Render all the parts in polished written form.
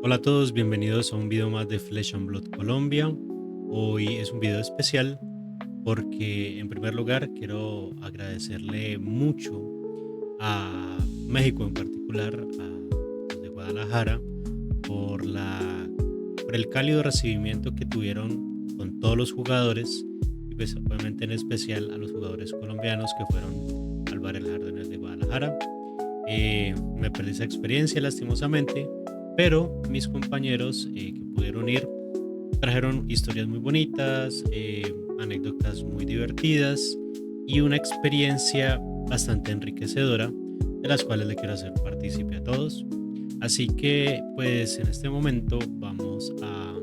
Hola a todos, bienvenidos a un video más de Flesh and Blood Colombia. Hoy es un video especial porque en primer lugar quiero agradecerle mucho a México en particular, a los de Guadalajara, por por el cálido recibimiento que tuvieron con todos los jugadores y pues obviamente en especial a los jugadores colombianos que fueron al Bar El Jardines de Guadalajara. Me perdí esa experiencia lastimosamente, pero mis compañeros que pudieron ir trajeron historias muy bonitas, anécdotas muy divertidas y una experiencia bastante enriquecedora de las cuales le quiero hacer partícipe a todos. Así que pues en este momento vamos a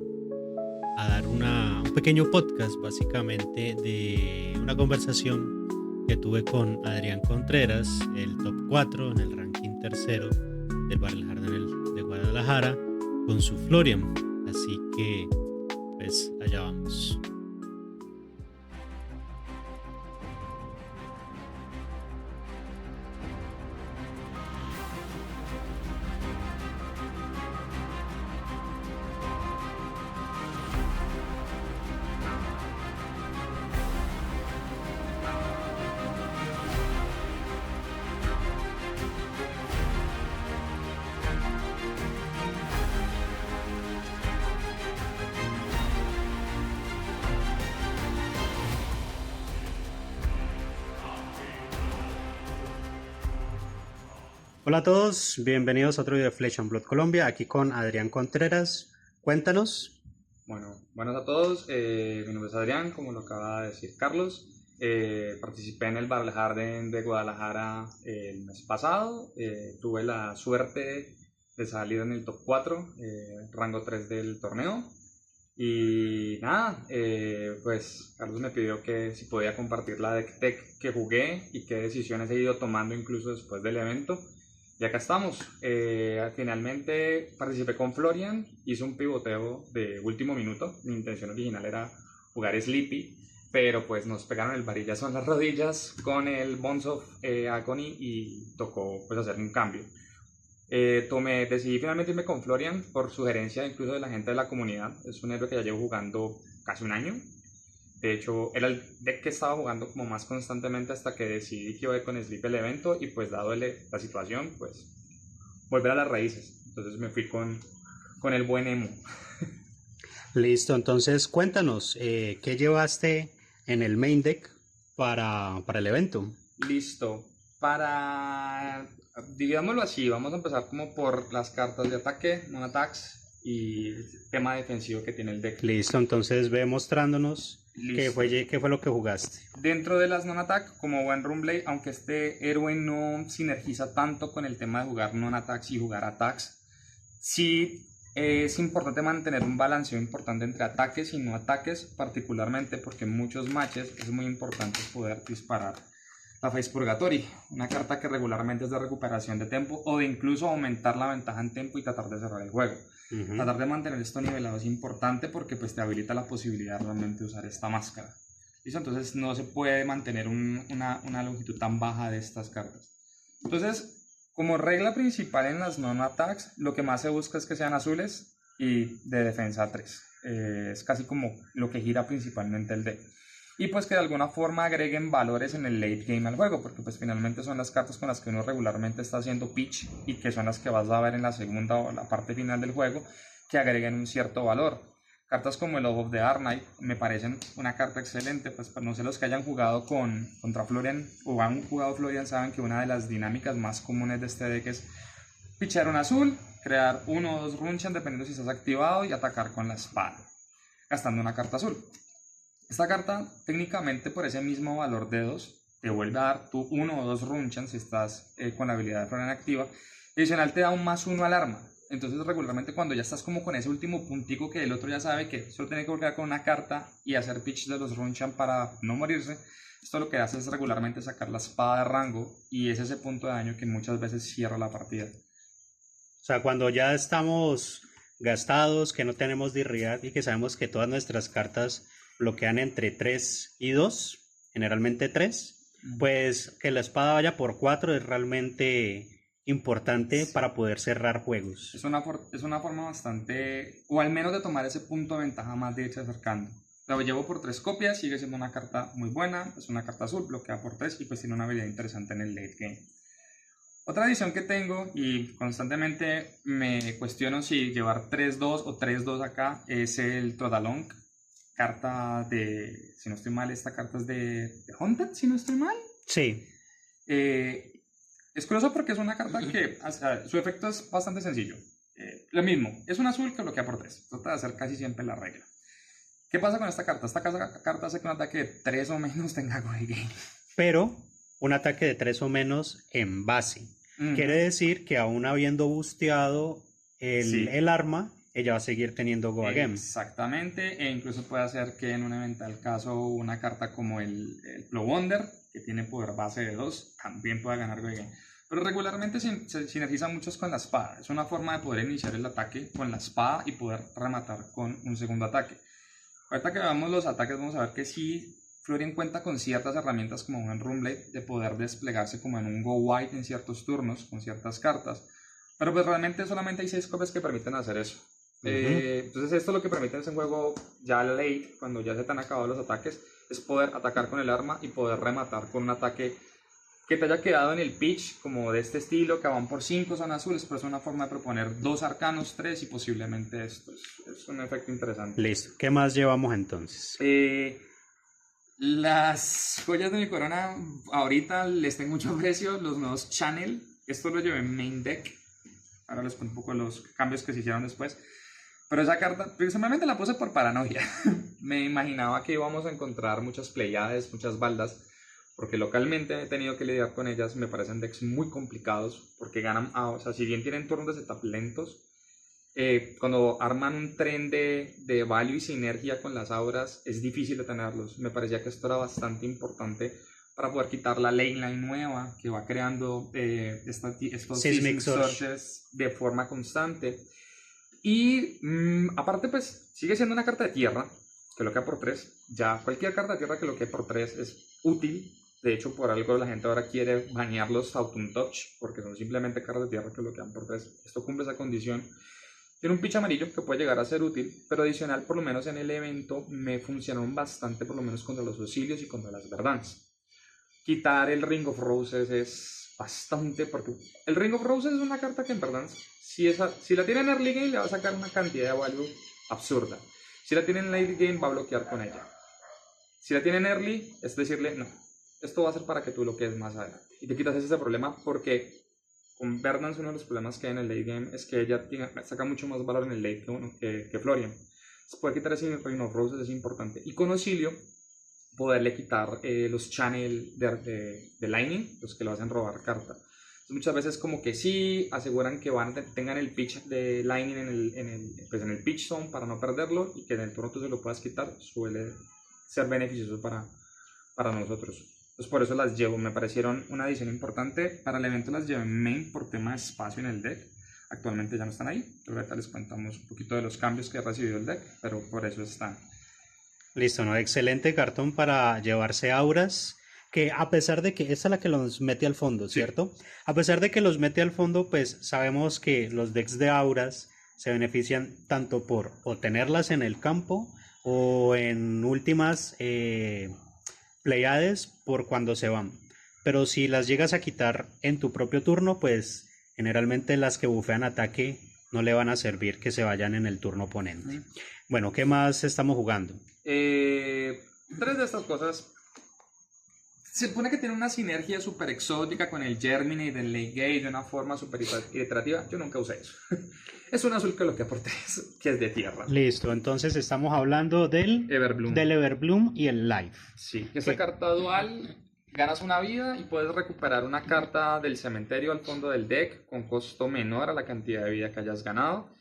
dar un pequeño podcast básicamente de una conversación que tuve con Adrián Contreras, el top 4 en el ranking tercero del Bar El Jardín de Guadalajara, con su Florian. Así que, pues, allá vamos. Hola a todos, bienvenidos a otro video de Flesh and Blood Colombia, aquí con Adrián Contreras. Cuéntanos. Bueno, buenas a todos. Mi nombre es Adrián, como lo acaba de decir Carlos. Participé en el Bar Jardín de Guadalajara el mes pasado. Tuve la suerte de salir en el top 4, rango 3 del torneo. Y nada, pues Carlos me pidió que si podía compartir la deck tech que jugué y qué decisiones he ido tomando incluso después del evento. Y acá estamos. Finalmente participé con Florian, hice un pivoteo de último minuto. Mi intención original era jugar Sleepy, pero pues nos pegaron el varillazo en las rodillas con el Bones of Agony y tocó pues hacer un cambio. Decidí finalmente irme con Florian por sugerencia incluso de la gente de la comunidad. Es un héroe que ya llevo jugando casi un año. De hecho, era el deck que estaba jugando como más constantemente hasta que decidí que iba a ir con Sleep el evento y pues dado la situación, pues volver a las raíces. Entonces me fui con el buen Emo. Listo, entonces cuéntanos, ¿qué llevaste en el main deck para el evento? Listo. Digámoslo así, vamos a empezar como por las cartas de ataque, non-attacks y el tema defensivo que tiene el deck. Listo, entonces ve mostrándonos Listo. qué fue lo que jugaste. Dentro de las non-attack, como buen Rumblade, aunque este héroe no sinergiza tanto con el tema de jugar non-attacks y jugar attacks, sí es importante mantener un balanceo importante entre ataques y no ataques, particularmente porque en muchos matches es muy importante poder disparar la Face Purgatory, una carta que regularmente es de recuperación de tempo o de incluso aumentar la ventaja en tempo y tratar de cerrar el juego. Tratar de mantener esto nivelado es importante porque pues te habilita la posibilidad realmente de usar esta máscara. ¿Listo? Entonces no se puede mantener una longitud tan baja de estas cartas. Entonces, como regla principal en las non-attacks, lo que más se busca es que sean azules y de defensa 3. Es casi como lo que gira principalmente el deck. Y pues que de alguna forma agreguen valores en el late game al juego, porque pues finalmente son las cartas con las que uno regularmente está haciendo pitch y que son las que vas a ver en la segunda o la parte final del juego, que agreguen un cierto valor. Cartas como el Oath of the Dark Knight me parecen una carta excelente, pues no sé, los que hayan jugado contra Florian o han jugado Florian saben que una de las dinámicas más comunes de este deck es pitchar un azul, crear uno o dos Runchan dependiendo si estás activado y atacar con la espada, gastando una carta azul. Esta carta técnicamente por ese mismo valor de 2 te vuelve a dar tu 1 o 2 Runchan si estás con la habilidad de Florian activa. Y adicional te da un +1 al arma. Entonces regularmente cuando ya estás como con ese último puntico que el otro ya sabe que solo tiene que volver con una carta y hacer pitch de los Runchan para no morirse, esto lo que hace es regularmente sacar la espada de rango y es ese punto de daño que muchas veces cierra la partida. O sea, cuando ya estamos gastados, que no tenemos dignidad y que sabemos que todas nuestras cartas bloquean entre 3 y 2, generalmente 3, pues que la espada vaya por 4 es realmente importante Sí. para poder cerrar juegos. Es una forma bastante, o al menos de tomar ese punto de ventaja más de irse acercando. Lo llevo por 3 copias, sigue siendo una carta muy buena, es una carta azul, bloquea por 3 y pues tiene una habilidad interesante en el late game. Otra edición que tengo y constantemente me cuestiono si llevar 3-2 o 3-2 acá es el Trodalong. Carta de, si no estoy mal, esta carta es de Haunted, si no estoy mal. Sí, Eh, es curioso porque es una carta que, o sea, su efecto es bastante sencillo. Lo mismo, es un azul que bloquea por 3. Trata de hacer casi siempre la regla. ¿Qué pasa con esta carta? Esta carta hace que un ataque de 3 o menos tenga go de game. pero un ataque de 3 o menos en base. Quiere decir que aún habiendo busteado Sí. el arma, ella va a seguir teniendo Go Again. Exactamente, e incluso puede hacer que en un eventual caso una carta como el Plowonder, que tiene poder base de 2, también pueda ganar Go Again. Pero regularmente se sinergiza mucho con la espada. Es una forma de poder iniciar el ataque con la espada y poder rematar con un segundo ataque. Ahorita que veamos los ataques vamos a ver que sí Florian cuenta con ciertas herramientas como un Runblade de poder desplegarse como en un Go White en ciertos turnos con ciertas cartas. Pero pues realmente solamente hay 6 copias que permiten hacer eso. Entonces esto lo que permite en ese juego ya late, cuando ya se te han acabado los ataques, es poder atacar con el arma y poder rematar con un ataque que te haya quedado en el pitch, como de este estilo, que van por 5 son azules, pero es una forma de proponer 2 arcanos, 3 y posiblemente esto. Es un efecto interesante. Listo. ¿Qué más llevamos entonces? Las joyas de mi corona, ahorita les tengo mucho aprecio, los nuevos Channel. Esto lo llevé en main deck. Ahora les cuento un poco los cambios que se hicieron después. Pero esa carta, principalmente la puse por paranoia. Me imaginaba que íbamos a encontrar muchas Pleiades, muchas baldas, porque localmente he tenido que lidiar con ellas. Me parecen decks muy complicados, porque ganan, o sea, si bien tienen turnos de setup lentos, cuando arman un tren de value y sinergia con las auras, es difícil de tenerlos. Me parecía que esto era bastante importante para poder quitar la lane line nueva que va creando estos Seismic Surges de forma constante. Y aparte pues sigue siendo una carta de tierra que bloquea por 3. Ya cualquier carta de tierra que bloquee por 3 es útil. De hecho, por algo la gente ahora quiere banear los Autumn Touch, porque son simplemente cartas de tierra que bloquean por 3. Esto cumple esa condición. Tiene un pitch amarillo que puede llegar a ser útil, pero adicional, por lo menos en el evento, me funcionaron bastante, por lo menos contra los auxilios y contra las verdans. Quitar el Ring of Roses es bastante, porque el Ring of Roses es una carta que en verdad, si la tiene en early game, le va a sacar una cantidad de value absurda. Si la tiene en late game, va a bloquear con ella. Si la tiene en early, es decirle, no, esto va a ser para que tú bloquees más adelante. Y te quitas ese problema porque con Verdance uno de los problemas que hay en el late game es que ella saca mucho más valor en el late que Florian. Entonces poder quitar ese Ring of Roses es importante. Y con Auxilio, poderle quitar los channel de Lightning, los que lo hacen robar carta. Entonces, muchas veces como que sí aseguran que tengan el pitch de Lightning en el pitch zone para no perderlo y que en el turno tú se lo puedas quitar, suele ser beneficioso para nosotros. Entonces por eso las llevo, me parecieron una adición importante. Para el evento las llevo en main por tema de espacio en el deck. Actualmente ya no están ahí, pero ahorita les contamos un poquito de los cambios que ha recibido el deck, pero por eso están. Listo, ¿no? Excelente cartón para llevarse auras, que a pesar de que esa es la que los mete al fondo, ¿cierto? Sí. A pesar de que los mete al fondo, pues sabemos que los decks de auras se benefician tanto por o tenerlas en el campo o en últimas Pleiades por cuando se van. Pero si las llegas a quitar en tu propio turno, pues generalmente las que bufean ataque no le van a servir que se vayan en el turno oponente. Bueno, ¿qué más estamos jugando? 3 de estas cosas. Se supone que tiene una sinergia súper exótica con el Germinate del late game de una forma súper iterativa. Yo nunca usé eso. Es un azul que bloquea por 3, que es de tierra. Listo, entonces estamos hablando del Everbloom y el Life. Sí, esta carta dual, ganas una vida y puedes recuperar una carta del cementerio al fondo del deck con costo menor a la cantidad de vida que hayas ganado.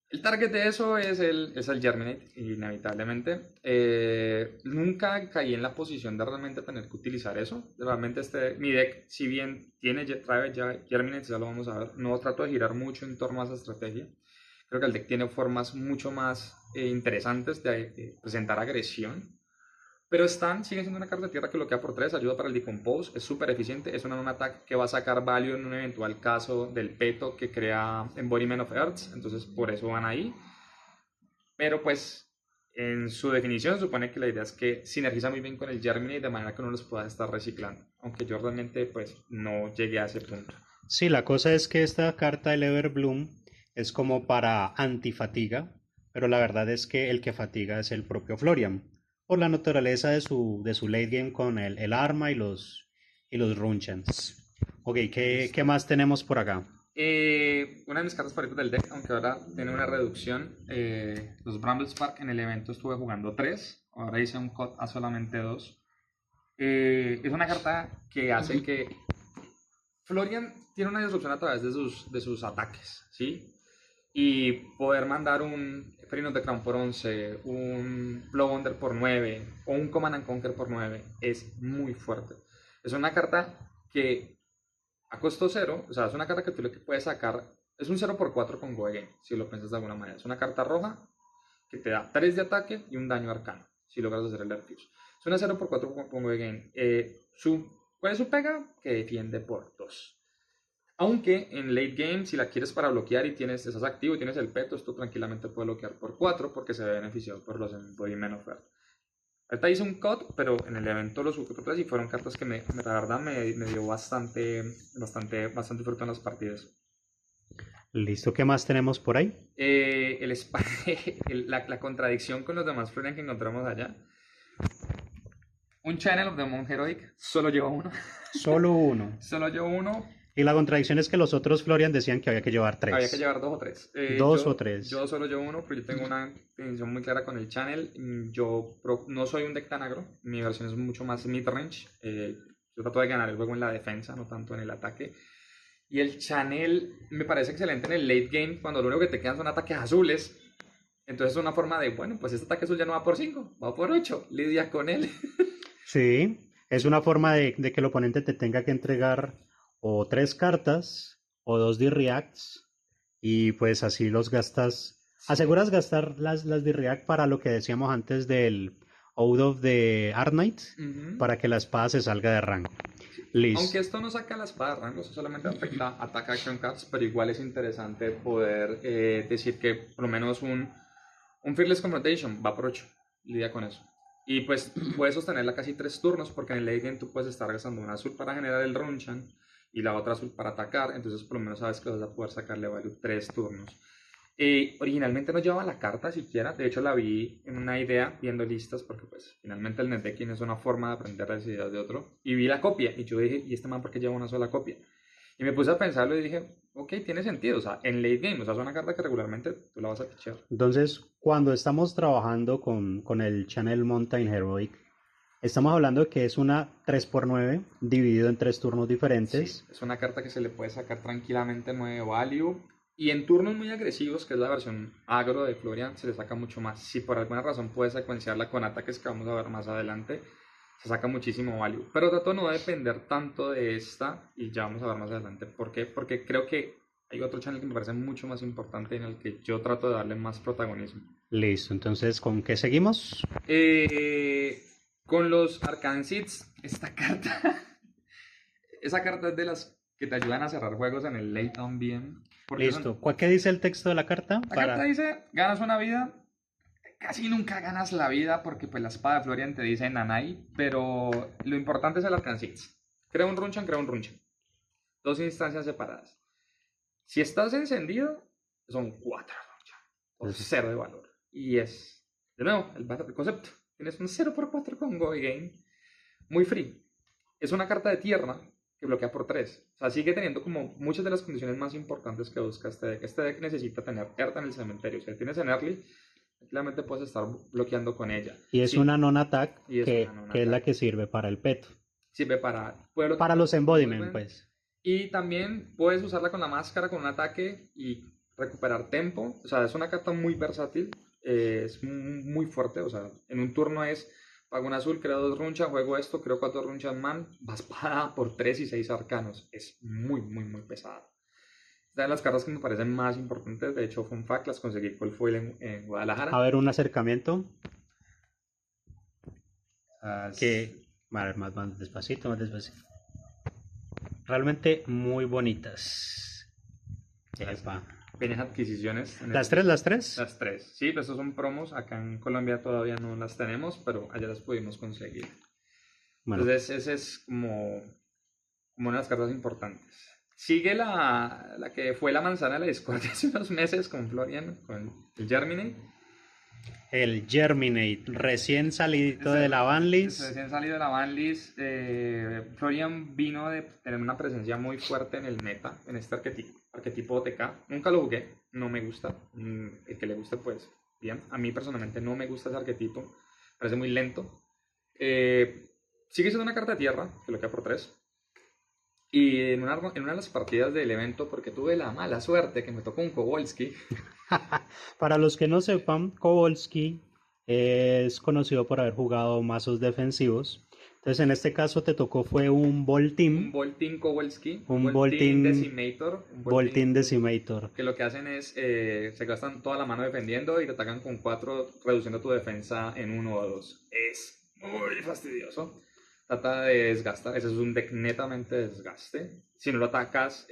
El target de eso es el Germinate, inevitablemente. Nunca caí en la posición de realmente tener que utilizar eso. Realmente mi deck, si bien trae ya Germinate, ya lo vamos a ver, no trato de girar mucho en torno a esa estrategia. Creo que el deck tiene formas mucho más interesantes de presentar agresión. Pero Stan sigue siendo una carta de tierra que bloquea por 3, ayuda para el Decompose, es súper eficiente, es una non-attack que va a sacar value en un eventual caso del peto que crea Embodiment of Earths, entonces por eso van ahí. Pero pues en su definición supone que la idea es que sinergiza muy bien con el Germinate de manera que uno los pueda estar reciclando, aunque yo realmente pues no llegué a ese punto. Sí, la cosa es que esta carta del Everbloom es como para antifatiga, pero la verdad es que el que fatiga es el propio Florian, por la naturaleza de su late game con el arma y los Runchants. Ok, ¿qué Listo. más tenemos por acá? Una de mis cartas favoritas del deck, aunque ahora tiene una reducción, los Bramble Spark en el evento estuve jugando 3, ahora hice un cut a solamente 2. Es una carta que hace que Florian tiene una disrupción a través de sus ataques, ¿sí? Y poder mandar un Free de Crown por 11, un Blow Under por 9 o un Command and Conquer por 9 es muy fuerte. Es una carta que a costo 0, o sea, es una carta que tú le puedes sacar, es un 0 por 4 con Go Again, si lo piensas de alguna manera. Es una carta roja que te da 3 de ataque y un daño arcano, si logras hacer el Refuse. Es una 0 por 4 con Go Again. ¿Cuál es su pega? Que defiende por 2. Aunque en late game, si la quieres para bloquear y estás activo y tienes el peto, esto tranquilamente puede bloquear por 4 porque se ve beneficiado por los Embodiment of Earth. Ahorita hice un cut, pero en el evento los jugué por 3 y fueron cartas que la verdad me dio bastante fruto en las partidas. Listo, ¿qué más tenemos por ahí? La contradicción con los demás Florian que encontramos allá. Un Channel of the Moon Heroic, solo llevo uno. Solo uno. Solo llevo uno. Y la contradicción es que los otros Florian decían que había que llevar Había que tres. llevar 2 o 3. Dos o tres. Yo solo llevo uno, pero yo tengo una definición muy clara con el channel. No soy un deck tan agro, mi versión es mucho más mid-range. Yo trato de ganar el juego en la defensa, no tanto en el ataque. Y el channel me parece excelente en el late game, cuando lo único que te quedan son ataques azules. Entonces es una forma de, bueno, pues este ataque azul ya no va por 5, va por 8. Lidia con él. Sí, es una forma de que el oponente te tenga que entregar o tres cartas o dos D-Reacts y pues así los gastas. Aseguras gastar las D-React para lo que decíamos antes del Out of the Arknight, para que la espada se salga de rango. Aunque Listo. esto no saca la espada de rango, eso solamente afecta Attack Action Cards, pero igual es interesante poder decir que por lo menos un Fearless Confrontation va por 8, lidia con eso. Y pues puedes sostenerla casi 3 turnos, porque en el late game tú puedes estar gastando una azul para generar el Runchan y la otra azul para atacar, entonces por lo menos sabes que vas a poder sacarle value 3 turnos. Originalmente no llevaba la carta siquiera, de hecho la vi en una idea viendo listas, porque pues finalmente el netdecking es una forma de aprender las ideas de otro, y vi la copia y yo dije, ¿y este man por qué lleva una sola copia? Y me puse a pensarlo y dije, ok, tiene sentido, o sea, en late game, o sea, es una carta que regularmente tú la vas a pichear. Entonces, cuando estamos trabajando con el Channel Mountain Heroic, estamos hablando de que es una 3x9 dividido en tres turnos Sí, diferentes. es una carta que se le puede sacar tranquilamente 9 value. Y en turnos muy agresivos, que es la versión agro de Florian, se le saca mucho más. Si por alguna razón puedes secuenciarla con ataques que vamos a ver más adelante, se saca muchísimo value. Pero trato de no depender tanto de esta, y ya vamos a ver más adelante. ¿Por qué? Porque creo que hay otro channel que me parece mucho más importante en el que yo trato de darle más protagonismo. Listo, entonces, ¿con qué seguimos? Con los Arcane Seeds, esta carta, esa carta es de las que te ayudan a cerrar juegos en el late on bien. Porque Listo. ¿Qué dice el texto de la carta? la carta dice, ganas una vida, casi nunca ganas la vida porque pues la espada de Florian te dice nanai, pero lo importante es el Arcane Seeds. Crea un Runchan, crea un Runchan. Dos instancias separadas. Si estás encendido, son 4 Runchan, o 0 de valor. Y es, de nuevo, el concepto. Tienes un 0 por 4 con Go Again, muy free. Es una carta de tierra que bloquea por 3. O sea, sigue teniendo como muchas de las condiciones más importantes que busca este deck. Este deck necesita tener Earth en el cementerio. Si tienes en early, tranquilamente puedes estar bloqueando con ella. Y es Sí, una non-attack y es una non que es la attack. que sirve para el peto. Sirve puede bloquear Para los embodiment, pues. y también puedes usarla con la máscara, con un ataque y recuperar tempo. O sea, es una carta muy versátil. Es muy fuerte. O sea, en un turno es pago un azul, creo 2 runchas, juego esto, creo 4 runchas man. Vas para por 3 y 6 arcanos. Es muy pesada. Esta de las cartas que me parecen más importantes. De hecho, fun fact, las conseguí por foil en A Guadalajara. ver, un acercamiento. Que, vale, más despacito, más despacito. Realmente muy bonitas. Epa. Pequeñas adquisiciones. ¿Las tres, las tres? Las tres. Sí, pues estos son promos. Acá en Colombia todavía no las tenemos, pero allá las pudimos conseguir. Bueno, Entonces, ese es como una de las cartas importantes. Sigue la que fue la manzana de la discordia hace unos meses con Florian, con el Germinate. el Germinate, recién salidito de la banlist. Recién salido de la banlist. Florian vino de tener una presencia muy fuerte en el meta, en este arquetipo OTK. Nunca lo jugué, no me gusta. El que le guste, pues bien. A mí personalmente no me gusta ese arquetipo, parece muy lento. Sigue siendo una carta de tierra, que lo queda por 3. Y en una de las partidas del evento, porque tuve la mala suerte que me tocó un Kowalski. Para los que no sepan, Kowalski es conocido por haber jugado mazos defensivos. Entonces, en este caso te tocó fue un Volteam. Un Volteam Kowalski. Un Volteam Decimator. Volteam Decimator. Que lo que hacen es, se gastan toda la mano defendiendo y te atacan con 4, reduciendo tu defensa en 1 o 2. Es muy fastidioso. Trata de desgastar, ese es un deck netamente de desgaste. Si no lo atacas,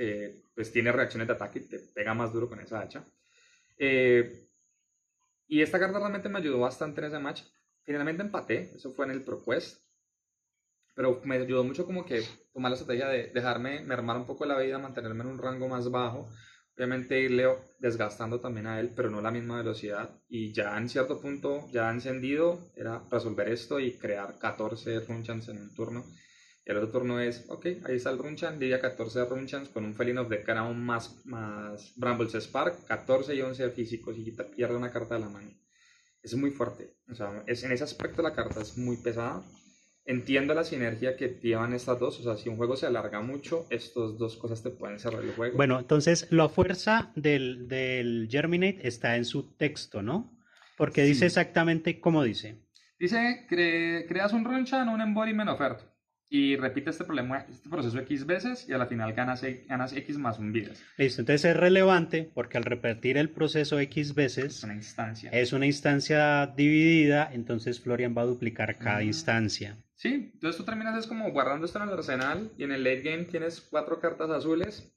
pues tiene reacciones de ataque y te pega más duro con esa hacha. Y esta carta realmente me ayudó bastante en ese match. Finalmente empaté, eso fue en el ProQuest. Pero me ayudó mucho como que tomar la estrategia de dejarme mermar un poco la vida, mantenerme en un rango más bajo. Obviamente irle desgastando también a él, pero no a la misma velocidad. Y ya en cierto punto, ya encendido, era resolver esto y crear 14 Runechants en un turno. Y el otro turno es, ok, ahí está el Runchan, lidia 14 Runechants con un Felin of the Crown más Brambles Spark, 14 y 11 físicos y pierde una carta de la mano. Es muy fuerte, o sea, en ese aspecto la carta es muy pesada. Entiendo la sinergia que llevan estas dos, o sea, si un juego se alarga mucho, estas dos cosas te pueden cerrar el juego. Bueno, entonces la fuerza del Germinate está en su texto, ¿no? Porque Sí. dice exactamente como dice. Dice, creas un Runchan, un Embodiment of Earth, y repite este proceso X veces, y a la final ganas X más un vidas. Listo, entonces es relevante porque al repetir el proceso X veces es una instancia dividida, entonces Florian va a duplicar cada instancia. Sí, entonces tú terminas es como guardando esto en el arsenal y en el late game tienes 4 cartas azules.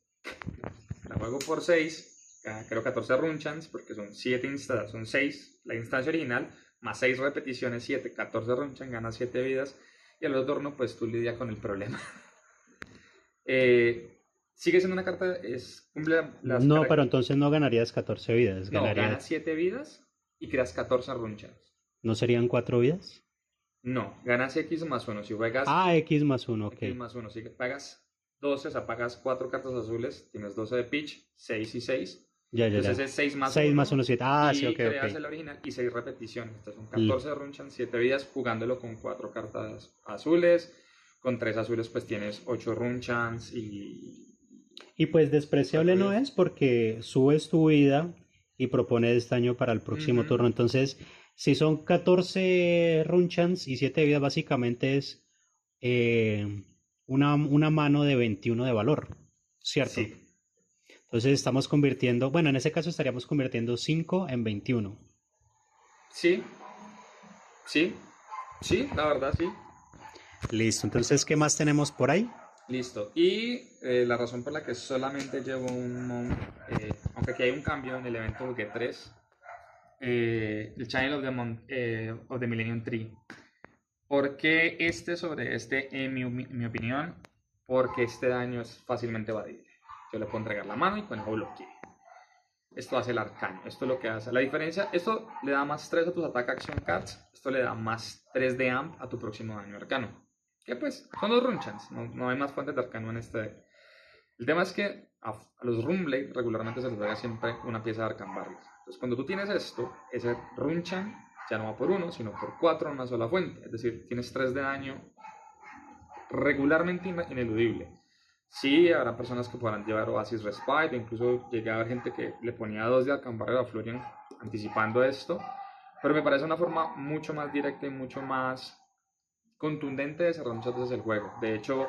La juego por 6, creo 14 Runchans porque son 7 instancias, son 6 la instancia original, más 6 repeticiones, 7, 14 Runchan, ganas 7 vidas y al otro turno pues tú lidias con el problema. Sigue siendo una carta, cumple las... No, pero entonces no ganarías 14 vidas. No, ganas 7 vidas y creas 14 Runchans. ¿No serían 4 vidas? No, ganas X más 1. Si juegas... X más 1, ok. X más 1. Si pagas 12, o sea, pagas 4 cartas azules, tienes 12 de pitch, 6 y 6. Entonces es 6 más 6 1. más 1, 7. Sí, ok, creas el original y 6 repeticiones. Entonces son 14 de Runchan, 7 vidas, jugándolo con 4 cartas azules. Con 3 azules pues tienes 8 Runchans y pues despreciable no es porque subes tu vida y propones daño para el próximo turno. Entonces, si son 14 Runchans y 7 vidas, básicamente es una mano de 21 de valor, ¿cierto? Sí. Entonces estamos convirtiendo, bueno, en ese caso estaríamos convirtiendo 5 en 21. Sí, la verdad sí. Listo, entonces, ¿qué más tenemos por ahí? Listo, y la razón por la que solamente llevo un Monk, aunque aquí hay un cambio en el evento G3, el Channel of the Millennium Tree. ¿Por qué sobre este? En mi opinión, porque este daño es fácilmente evadible. Yo le puedo entregar la mano y con eso bloqueé. Esto hace el arcano, esto es lo que hace. La diferencia, esto le da más 3 a tus attack action cards, esto le da más 3 de amp a tu próximo daño arcano. Que pues, son los Runchans, no hay más fuentes de arcano en este deck. El tema es que a los Runblade regularmente se les da siempre una pieza de Arcan Barriers. Entonces cuando tú tienes esto, ese Runchan ya no va por 1, sino por 4 en una sola fuente. Es decir, tienes 3 de daño regularmente ineludible. Sí, habrá personas que podrán llevar Oasis Respite, incluso llegué a ver gente que le ponía 2 de Arcan Barrier a Florian anticipando esto. Pero me parece una forma mucho más directa y mucho más contundente de cerrar muchas veces el juego. De hecho,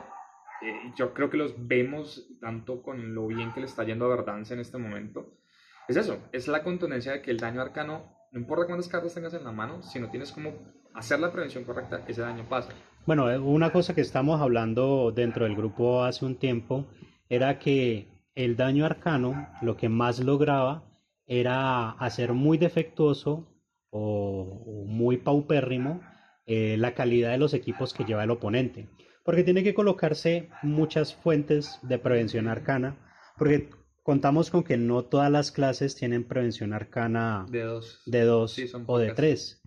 yo creo que los vemos tanto con lo bien que le está yendo a Verdansk en este momento. Es eso, es la contundencia de que el daño arcano, no importa cuántas cartas tengas en la mano, si no tienes como hacer la prevención correcta, ese daño pasa. Bueno, una cosa que estamos hablando dentro del grupo hace un tiempo era que el daño arcano lo que más lograba era hacer muy defectuoso o muy paupérrimo la calidad de los equipos que lleva el oponente. Porque tiene que colocarse muchas fuentes de prevención arcana, porque contamos con que no todas las clases tienen prevención arcana De dos. de Sí, 2 son o de pocas. 3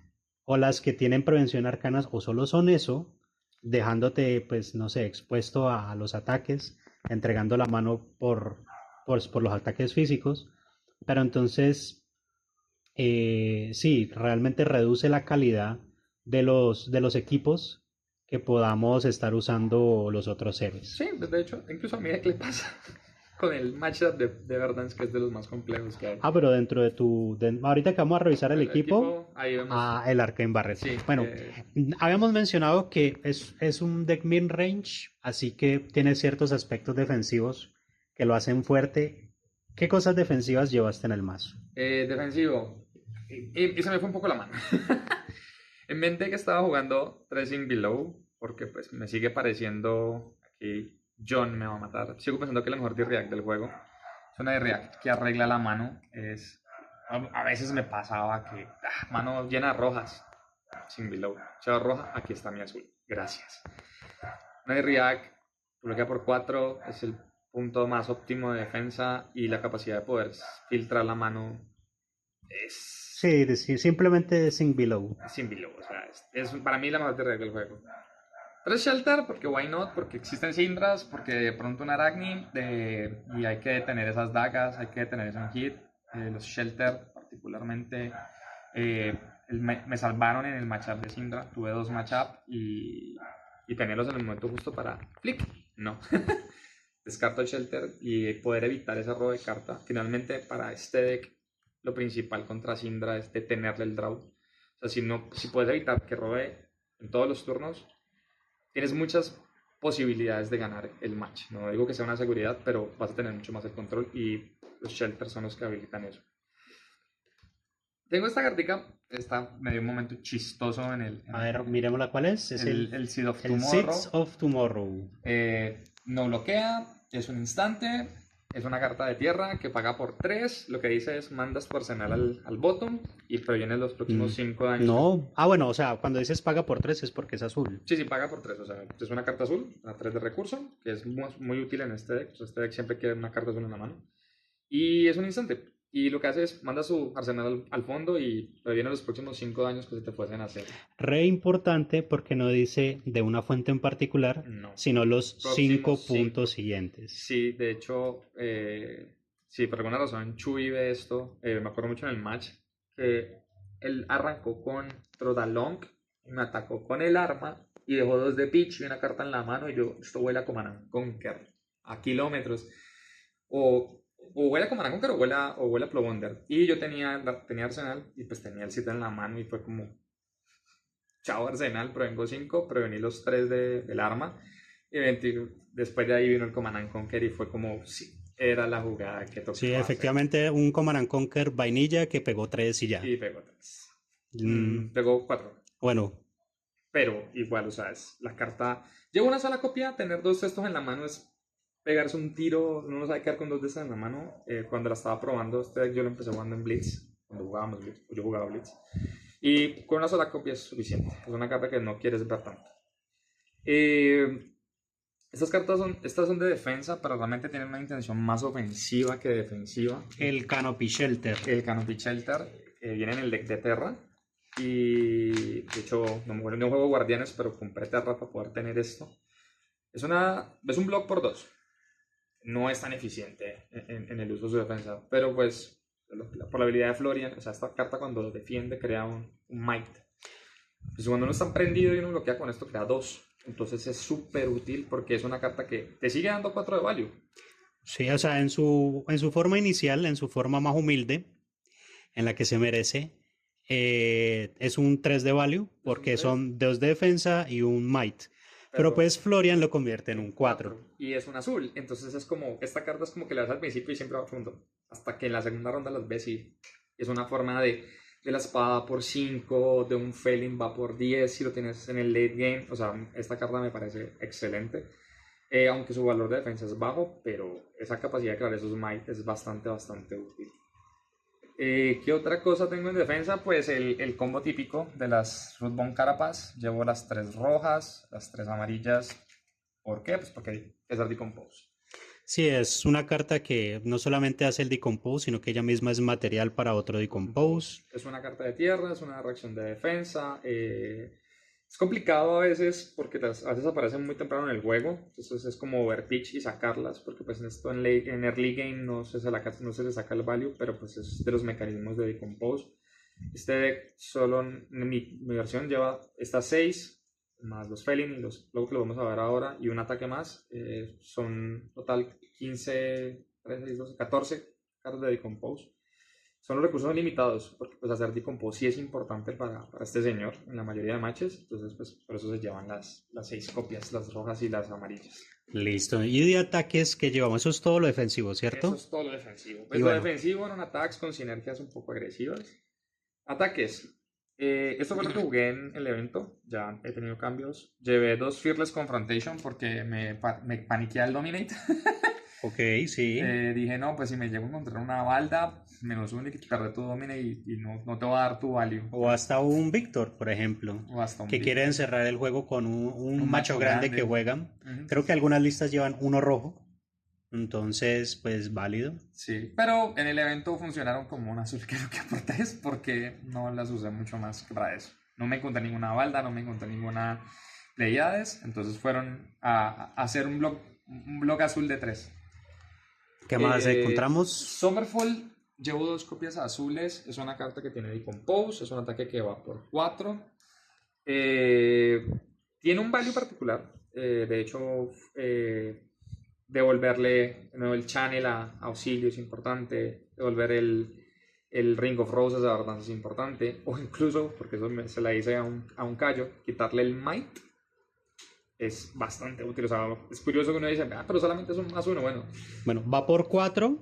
o las que tienen prevención arcanas o solo son eso, dejándote, pues, no sé, expuesto a los ataques, entregando la mano por los ataques físicos, pero entonces, sí, realmente reduce la calidad de los equipos que podamos estar usando los otros héroes. Sí, pues de hecho, incluso a mí qué le pasa con el matchup de Verdansk, que es de los más complejos que hay. Ah, pero dentro de ahorita que vamos a revisar el El equipo, equipo, ahí vemos. el Arcane Barret. Sí, Bueno, habíamos mencionado que es un deck mid-range, así que tiene ciertos aspectos defensivos que lo hacen fuerte. ¿Qué cosas defensivas llevaste en el mazo? defensivo. Y se me fue un poco la mano. Inventé que estaba jugando Tracing Below, porque pues me sigue pareciendo, aquí John me va a matar. Sigo pensando que la mejor D-React del juego es una D-React que arregla la mano. A veces me pasaba que, mano llena de rojas, sin Below. Chava roja, aquí está mi azul. Gracias. Una D-React bloquea por 4, es el punto más óptimo de defensa y la capacidad de poder filtrar la mano es Sí, sí, simplemente sin below. sin Below. O sea, es para mí la mejor D-React del juego. 3 Shelter, porque why not, porque existen Syndras, porque de pronto un Arachnid, y hay que detener esas dagas, hay que detener ese hit. Los Shelter, particularmente, me salvaron en el matchup de Syndra. Tuve 2 matchup y tenerlos en el momento justo para flick. No. Descarto el Shelter y poder evitar ese robo de carta. Finalmente, para este deck, lo principal contra Syndra es detenerle el draw. O sea, si puedes evitar que robe en todos los turnos, tienes muchas posibilidades de ganar el match. No digo que sea una seguridad, pero vas a tener mucho más el control y los shelters son los que habilitan eso. Tengo esta cartica, está medio un momento chistoso en el... A ver, miremosla cuál es. Es el Seed of el Tomorrow. Seeds of Tomorrow. No bloquea, es un instante, es una carta de tierra que paga por 3. Lo que dice es mandas tu arsenal al bottom y previene los próximos 5 daños. No. Ah, bueno, o sea, cuando dices paga por 3 es porque es azul. Sí, sí, paga por 3. O sea, es una carta azul, a 3 de recurso, que es muy, muy útil en este deck. O sea, este deck siempre quiere una carta azul en la mano. Y es un instante. Y lo que hace es manda su arsenal al fondo y previene los próximos 5 daños que se te pueden hacer. Re importante porque no dice de una fuente en particular, No. sino los Próximos 5 puntos siguientes. Sí, de hecho, sí, por alguna razón Chuy ve esto. Me acuerdo mucho en el match que él arrancó con Trodalong y me atacó con el arma y dejó 2 de pitch y una carta en la mano y yo, esto huele a Command Conquer a kilómetros. O huele a Command Conquer o huele a Plowonder. Y yo tenía Arsenal y pues tenía el sitio en la mano y fue como, chao Arsenal, prevengo 5, prevení los 3 del arma. Y después de ahí vino el Command Conquer y fue como, sí, era la jugada que tocaba. Sí, efectivamente, hacer. un Command Conquer vainilla que pegó 3 y ya. Y pegó 3. Pegó 4. Bueno. Pero igual, o sea, es la carta. Llevo una sola copia, tener 2 cestos en la mano es pegarse un tiro. Uno no sabe quedar con 2 de estas en la mano. Cuando la estaba probando, este deck yo lo empecé jugando en Blitz. Cuando jugábamos Blitz, yo jugaba Blitz. Y con una sola copia es suficiente. Es una carta que no quieres ver tanto. Estas son de defensa, pero realmente tienen una intención más ofensiva que defensiva. El Canopy Shelter. El Canopy Shelter viene en el deck de Terra. Y de hecho, no juego Guardianes, pero compré Terra para poder tener esto. Es un block por 2. No es tan eficiente en el uso de su defensa, pero pues por la habilidad de Florian, o sea, esta carta cuando defiende crea un might. Pues cuando uno está prendido y uno bloquea con esto, crea 2. Entonces es súper útil porque es una carta que te sigue dando 4 de value. Sí, o sea, en su forma inicial, en su forma más humilde, en la que se merece, es un 3 de value porque son 2 de defensa y un might. Pero pues Florian lo convierte en un 4. Y es un azul. Entonces es como, esta carta es como que la das al principio y siempre va a fondo. Hasta que en la segunda ronda las ves y es una forma de de la espada por 5, de un Felin va por 10 si lo tienes en el late game. O sea, esta carta me parece excelente. Aunque su valor de defensa es bajo, pero esa capacidad de crear esos might es bastante, bastante útil. ¿Qué otra cosa tengo en defensa? Pues el combo típico de las Rootbone Carapace. Llevo las 3 rojas, las 3 amarillas. ¿Por qué? Pues porque es el Decompose. Sí, es una carta que no solamente hace el Decompose, sino que ella misma es material para otro Decompose. Es una carta de tierra, es una reacción de defensa. Es complicado a veces porque a veces aparecen muy temprano en el juego. Entonces es como ver pitch y sacarlas. Porque pues en esto en early game no no se le saca el value, pero pues es de los mecanismos de Decompose. Este deck solo en mi versión lleva estas 6 más los Felin y luego que lo vamos a ver ahora y un ataque más. Son total 15, 13, 6, 12, 14 cartas de Decompose. Son los recursos limitados, porque pues hacer Decompose sí es importante para este señor en la mayoría de matches, entonces pues por eso se llevan las 6 copias, las rojas y las amarillas. Listo. Y de ataques que llevamos, eso es todo lo defensivo, ¿cierto? Eso es todo lo defensivo. Pues Y lo bueno, defensivo eran attacks con sinergias un poco agresivas. Ataques. Esto fue lo que jugué en el evento. Ya he tenido cambios. Llevé 2 Fearless Confrontation porque me paniqué al Dominate. ok, sí. Dije, no, pues si me llego a encontrar una balda, menos un y perder tu Dominate y no te va a dar tu value. O hasta un Víctor, por ejemplo, O hasta un que Big. quiere encerrar el juego con un macho grande que juegan. Ujú. Creo que algunas listas llevan uno rojo. Entonces, pues válido. Sí, pero en el evento funcionaron como un azul creo que por 3 porque no las usé mucho más que para eso. No me encontré ninguna balda, no me encontré ninguna Pleiades, entonces fueron a hacer un block azul de 3. ¿Qué más encontramos? Summerfall, llevo 2 copias azules, es una carta que tiene Decompose, es un ataque que va por 4. Tiene un value particular, de hecho devolverle de nuevo el channel a auxilio es importante, devolver el Ring of Roses a verdad es importante, o incluso, porque eso se la hice a un callo, quitarle el Might es bastante útil. O sea, es curioso que uno dice, pero solamente es un más uno. Bueno, va por 4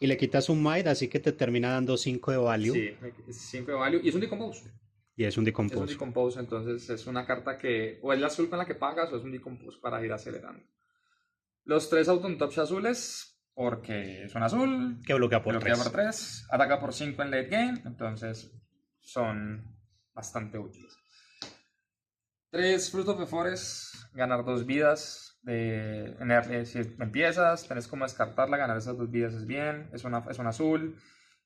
y le quitas un might, así que te termina dando 5 de value. Sí, es 5 de value y es un Decompose. Y es un Es un Decompose. Decompose, entonces es una carta que o es la azul con la que pagas o es un Decompose para ir acelerando. Los 3 Autumn Touch azules, porque es un azul, Que bloquea por bloquea 3. por 3, ataca por 5 en late game, entonces son bastante útiles. 3 Fruit of the Forest, ganar 2 vidas. Si empiezas, tenés como descartarla, ganar esas 2 vidas es bien. Es un azul.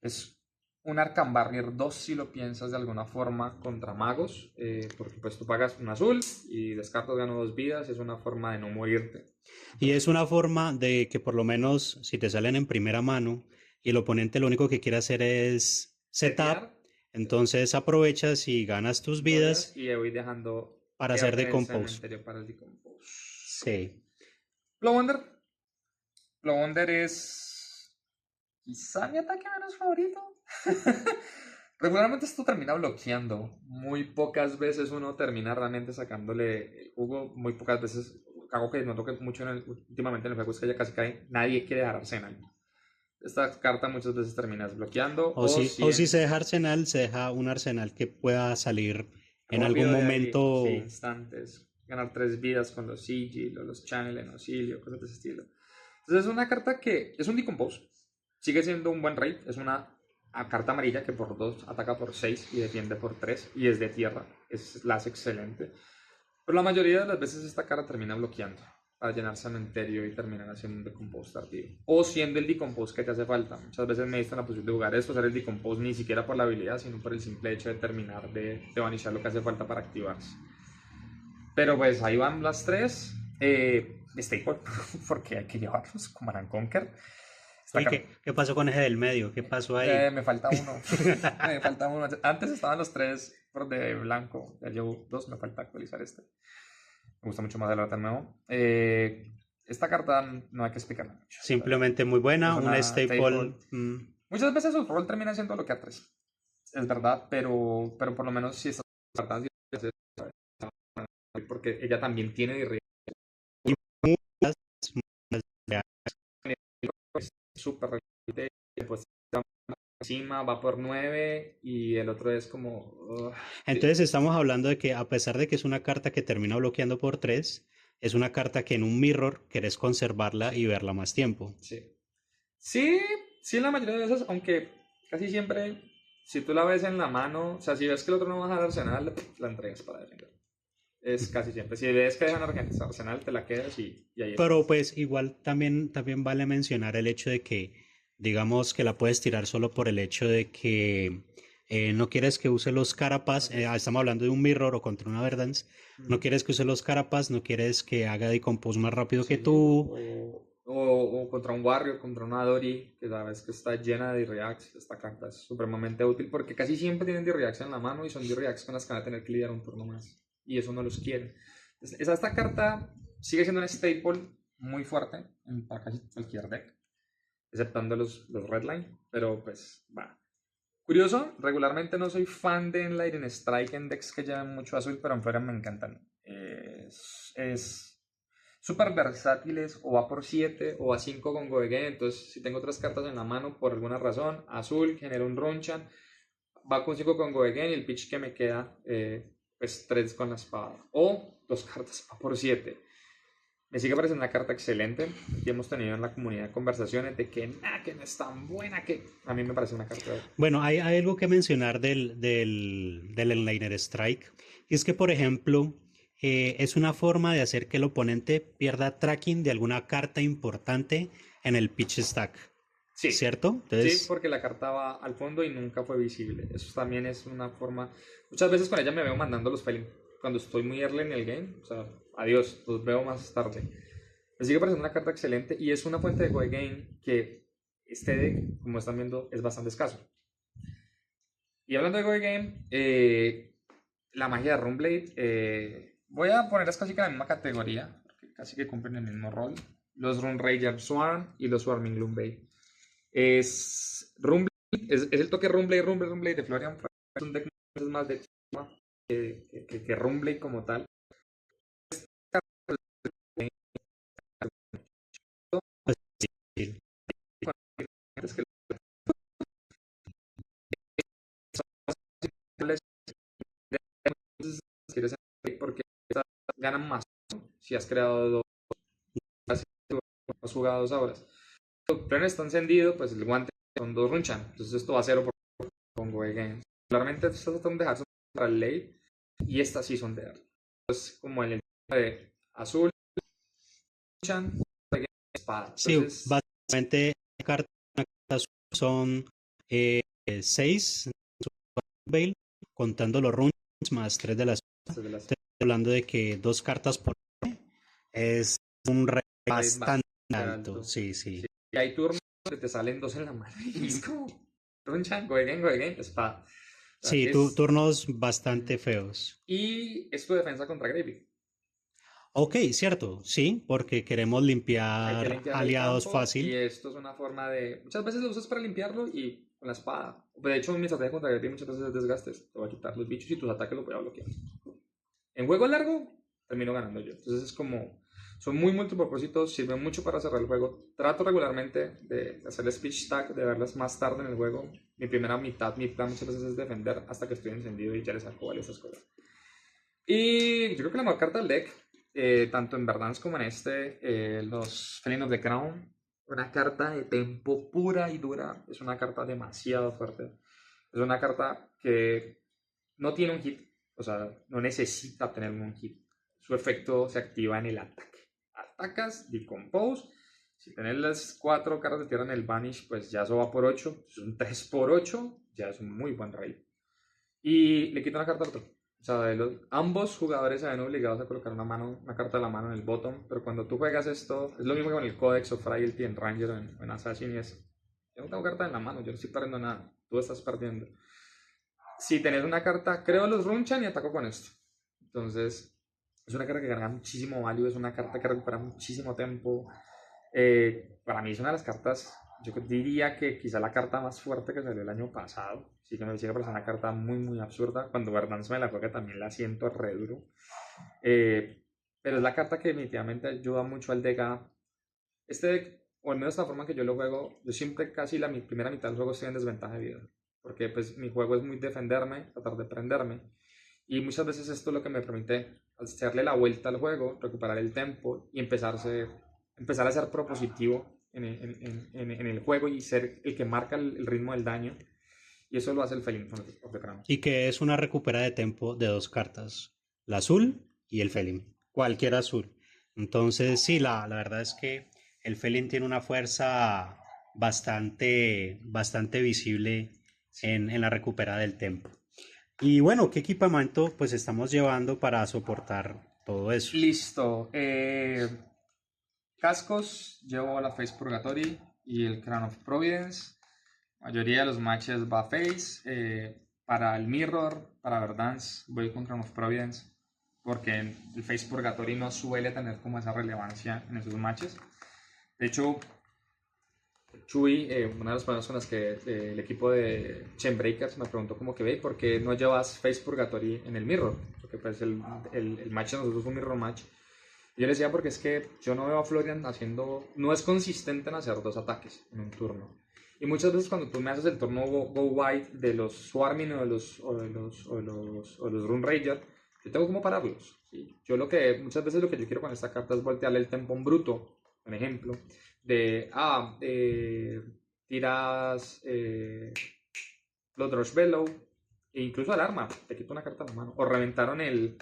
Es un Arcan Barrier 2 si lo piensas de alguna forma contra magos. Porque pues tú pagas un azul y descartas, gano 2 vidas. Es una forma de no morirte. Y es una forma de que por lo menos si te salen en primera mano y el oponente lo único que quiere hacer es setup, entonces aprovechas y ganas tus vidas y voy dejando para hacer Decompose. para el Decompose. Sí. Plowonder es quizá mi ataque menos favorito. Regularmente esto termina bloqueando. Muy pocas veces uno termina realmente sacándole el jugo. Muy pocas veces, algo que noto que mucho últimamente en el juego es que ya casi cae. Nadie quiere dejar Arsenal. Esta carta muchas veces termina bloqueando. O si se deja Arsenal, se deja un Arsenal que pueda salir en algún momento. Sí, instantes. Ganar 3 vidas con los Sigil o los Channel en auxilio, cosas de ese estilo. Entonces es una carta que es un Decompose. Sigue siendo un buen raid. Es una carta amarilla que por 2 ataca por 6 y defiende por 3 y es de tierra. La hace excelente. Pero la mayoría de las veces esta carta termina bloqueando para llenar cementerio y terminar haciendo un Decompose tardío. O siendo el Decompose que te hace falta. Muchas veces me dicen la posibilidad de jugar esto, hacer el Decompose ni siquiera por la habilidad, sino por el simple hecho de terminar de vanishar lo que hace falta para activarse. Pero pues ahí van las 3. Staple, porque hay que llevarlos, Command & Conquer. ¿Qué pasó con ese del medio? ¿Qué pasó ahí? Me falta uno. Me falta uno. Antes estaban los 3 por de blanco. Ya llevo 2, me falta actualizar este. Me gusta mucho más el arte nuevo. Esta carta no hay que explicarla mucho. Simplemente muy buena, una staple. Muchas veces su rol termina siendo lo que a 3. Es verdad, pero por lo menos si estas cartas, porque ella también tiene de súper pues encima, va por 9 y el otro es como... Entonces estamos hablando de que a pesar de que es una carta que termina bloqueando por 3, es una carta que en un mirror querés conservarla y verla más tiempo. sí. Sí, sí, en la mayoría de veces, aunque casi siempre, si tú la ves en la mano, o sea, si ves que el otro no baja al arsenal, la entregas para defender. Es casi siempre. Si ves que dejan arsenal, te la quedas y ahí Pero estás. pues igual también vale mencionar el hecho de que, digamos que la puedes tirar solo por el hecho de que no quieres que use los carapas, estamos hablando de un mirror o contra una Verdance, no Ujú. quieres que use los carapas, no quieres que haga decompose más rápido que Sí, tú. o contra un Warrior, contra una Dory, que sabes que está llena de D-Reacts. Esta carta es supremamente útil porque casi siempre tienen D-Reacts en la mano y son D-Reacts con las que van a tener que lidiar un turno más. Y eso no los quieren. Entonces, esta carta sigue siendo un staple muy fuerte para casi cualquier deck, exceptando los Redline, pero pues va. Curioso, regularmente no soy fan de Enlighten Strike en decks que llevan mucho azul, pero en fuera me encantan. Es súper versátiles, o va por 7 o a 5 con Goegen. Entonces, si tengo otras cartas en la mano por alguna razón, azul genera un Ronchan, va con 5 con Goegen y el pitch que me queda, pues 3 con la espada. O dos cartas va por 7. Me sigue pareciendo una carta excelente y hemos tenido en la comunidad conversaciones de que, nah, que no es tan buena, que a mí me parece una carta. Bueno, hay algo que mencionar del Enliner Strike, y es que, por ejemplo, es una forma de hacer que el oponente pierda tracking de alguna carta importante en el pitch stack, Sí, ¿cierto? sí, Entonces, porque la carta va al fondo y nunca fue visible. Eso también es una forma. Muchas veces con ella me veo mandando los failing cuando estoy muy early en el game. O sea, adiós, los veo más tarde. Me sigue pareciendo una carta excelente y es una fuente de go game que este deck, como están viendo, es bastante escaso. Y hablando de go game, la magia de Runblade, voy a ponerlas casi que en la misma categoría, porque casi que cumplen el mismo rol. Los Runerager Swarm y los Swarming Gloomblade. Rumble, es el toque Rumble de Florian. Es un deck más de que Rumble como tal. pues, sí. Es que porque ganan más si has creado dos jugados ahora. Si el plan está encendido, pues el guante son dos runchan. Entonces esto va a cero por Congo Games. Claramente estas son de Hudson para el late y estas sí son de Earth. Entonces, como en el de azul, runchan, espada. Sí, Entonces, básicamente cartas son 6 contando los runs más 3 de las. estas de las Estoy hablando de que 2 cartas por es un rey rate bastante bastante alto, alto. sí, Sí. sí. Y hay turnos que te salen dos en la mano y es como runchan, Goegen, espada. O sea, Sí, es. turnos bastante feos. Y es tu defensa contra Gravy. Ok, cierto, sí, porque queremos Hay que limpiar limpiar el aliados campo y fácil. esto es una forma de... Muchas veces lo usas para limpiarlo y con la espada. De hecho, mi estrategia contra Gravy muchas veces es desgastes. Te voy a quitar los bichos y tus ataques los voy a bloquear. En juego largo, termino ganando yo. Entonces es como... Son muy multipropósitos, sirven mucho para cerrar el juego. Trato regularmente de hacer el speech stack, de verlas más tarde en el juego. Mi primera mitad, mi plan muchas veces es defender hasta que estoy encendido y ya les saco varias esas cosas. Y yo creo que la mejor carta del deck, tanto en Verdance como en este, los Felin of the Crown, una carta de tempo pura y dura, es una carta demasiado fuerte. Es una carta que no tiene un hit, o sea, no necesita tener un hit. Su efecto se activa en el ataque. Atacas, decompose. Si tenés las 4 cartas de tierra en el Vanish, pues ya eso va por 8. Es un 3 por 8, ya es un muy buen raid. Y le quita una carta al otro. O sea, ambos jugadores se ven obligados a colocar una carta de la mano en el bottom, pero cuando tú juegas esto, es lo mismo que con el Codex o Frailty en Ranger o en Assassin, y es, yo no tengo carta en la mano, yo no estoy perdiendo nada, tú estás perdiendo. Si tenés una carta, creo los runchan y ataco con esto. Entonces, es una carta que gana muchísimo value, es una carta que recupera muchísimo tiempo. Para mí es una de las cartas, yo diría que quizá la carta más fuerte que salió el año pasado. Sí que me sigue pareciendo una carta muy, muy absurda. Cuando Verdansk me la juega también la siento re duro. Eh, pero es la carta que definitivamente ayuda mucho al deck. Este deck o al menos la forma que yo lo juego, yo siempre casi la primera mitad del juego estoy en desventaja de vida. Porque pues mi juego es muy defenderme, tratar de prenderme. Y muchas veces esto es lo que me permite hacerle la vuelta al juego, recuperar el tempo y empezar a ser propositivo en el juego y ser el que marca el ritmo del daño. Y eso lo hace el Felin of the Crown. Y que es una recupera de tempo de 2 cartas, la azul y el Felin, cualquier azul. Entonces, sí, la verdad es que el Felin tiene una fuerza bastante visible en la recupera del tempo. Y bueno, ¿qué equipamiento pues estamos llevando para soportar todo eso? Listo. Cascos, llevo la Face Purgatory y el Crown of Providence. La mayoría de los matches va Face. Para el Mirror, para Verdansk, voy con Crown of Providence. Porque el Face Purgatory no suele tener como esa relevancia en esos matches. De hecho, Chuy, una de las personas con las que el equipo de Chainbreakers me preguntó como que ve, ¿por qué no llevas Face Purgatory en el Mirror? Porque pues el match de nosotros fue un Mirror match. Y yo le decía porque es que yo no veo a Florian haciendo, no es consistente en hacer 2 ataques en un turno. Y muchas veces cuando tú me haces el turno go wide de los Swarming o de los Rune Rager, yo tengo como pararlos. ¿Sí? Muchas veces lo que yo quiero con esta carta es voltearle el tempo en bruto, por ejemplo, tiras Bloodrush Bellow e incluso al arma, te quito una carta de la mano. O reventaron el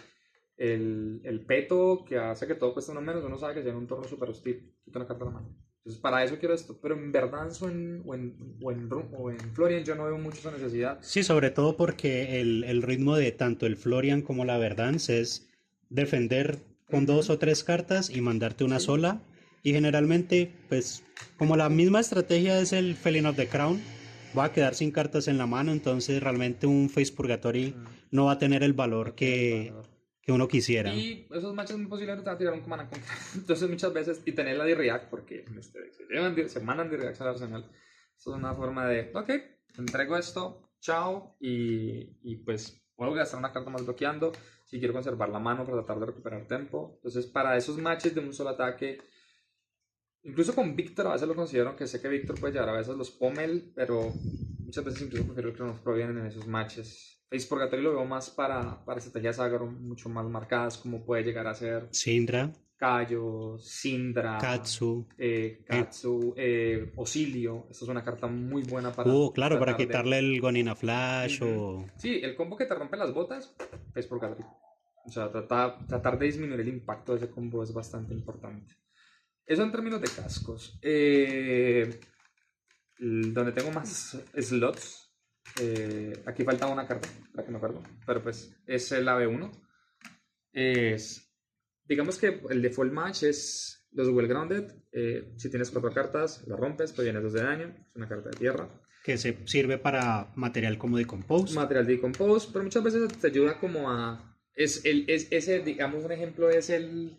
peto que hace que todo cueste uno menos, uno sabe que tiene un turno super hostil, quito una carta de la mano. Entonces para eso quiero esto, pero en verdad o en Florian yo no veo mucho esa necesidad. Sí, sobre todo porque el ritmo de tanto el Florian como la Verdansk es defender con 2 o 3 cartas y mandarte una Sí. sola. Y generalmente, pues, como la misma estrategia es el Felin of the Crown, va a quedar sin cartas en la mano, entonces realmente un Face Purgatory no va a tener el valor que uno quisiera. Y esos matches muy posiblemente te van a tirar un Command and Conquer. Entonces muchas veces, y tener la D-React, porque se mandan D-Reacts al arsenal. Eso es una forma de, ok, entrego esto, chao, y pues puedo gastar una carta más bloqueando si quiero conservar la mano para tratar de recuperar tiempo. Entonces para esos matches de un solo ataque, incluso con Víctor a veces lo considero, aunque sé que Víctor puede llevar a veces los Pommel, pero muchas veces incluso prefiero el Crown of Providence en esos matches. Face Purgatory lo veo más para estrategias agro mucho más marcadas, como puede llegar a ser Syndra, Kayo, Syndra, Katsu. Osilio. Esta es una carta muy buena para. Claro, para tratar de- quitarle el Gonina Flash Ujú. Sí, el combo que te rompe las botas, Face Purgatory. O sea, tratar de disminuir el impacto de ese combo es bastante importante. Eso en términos de cascos. Donde tengo más slots. Aquí falta una carta, la que me acuerdo. Pero pues es el AB1. Digamos que el default match es los Well Grounded. Si tienes 4 cartas, lo rompes, pues vienes 2 de daño. Es una carta de tierra. Que se sirve para material como Decompose. Material Decompose, pero muchas veces te ayuda como a. Ese, digamos, un ejemplo es el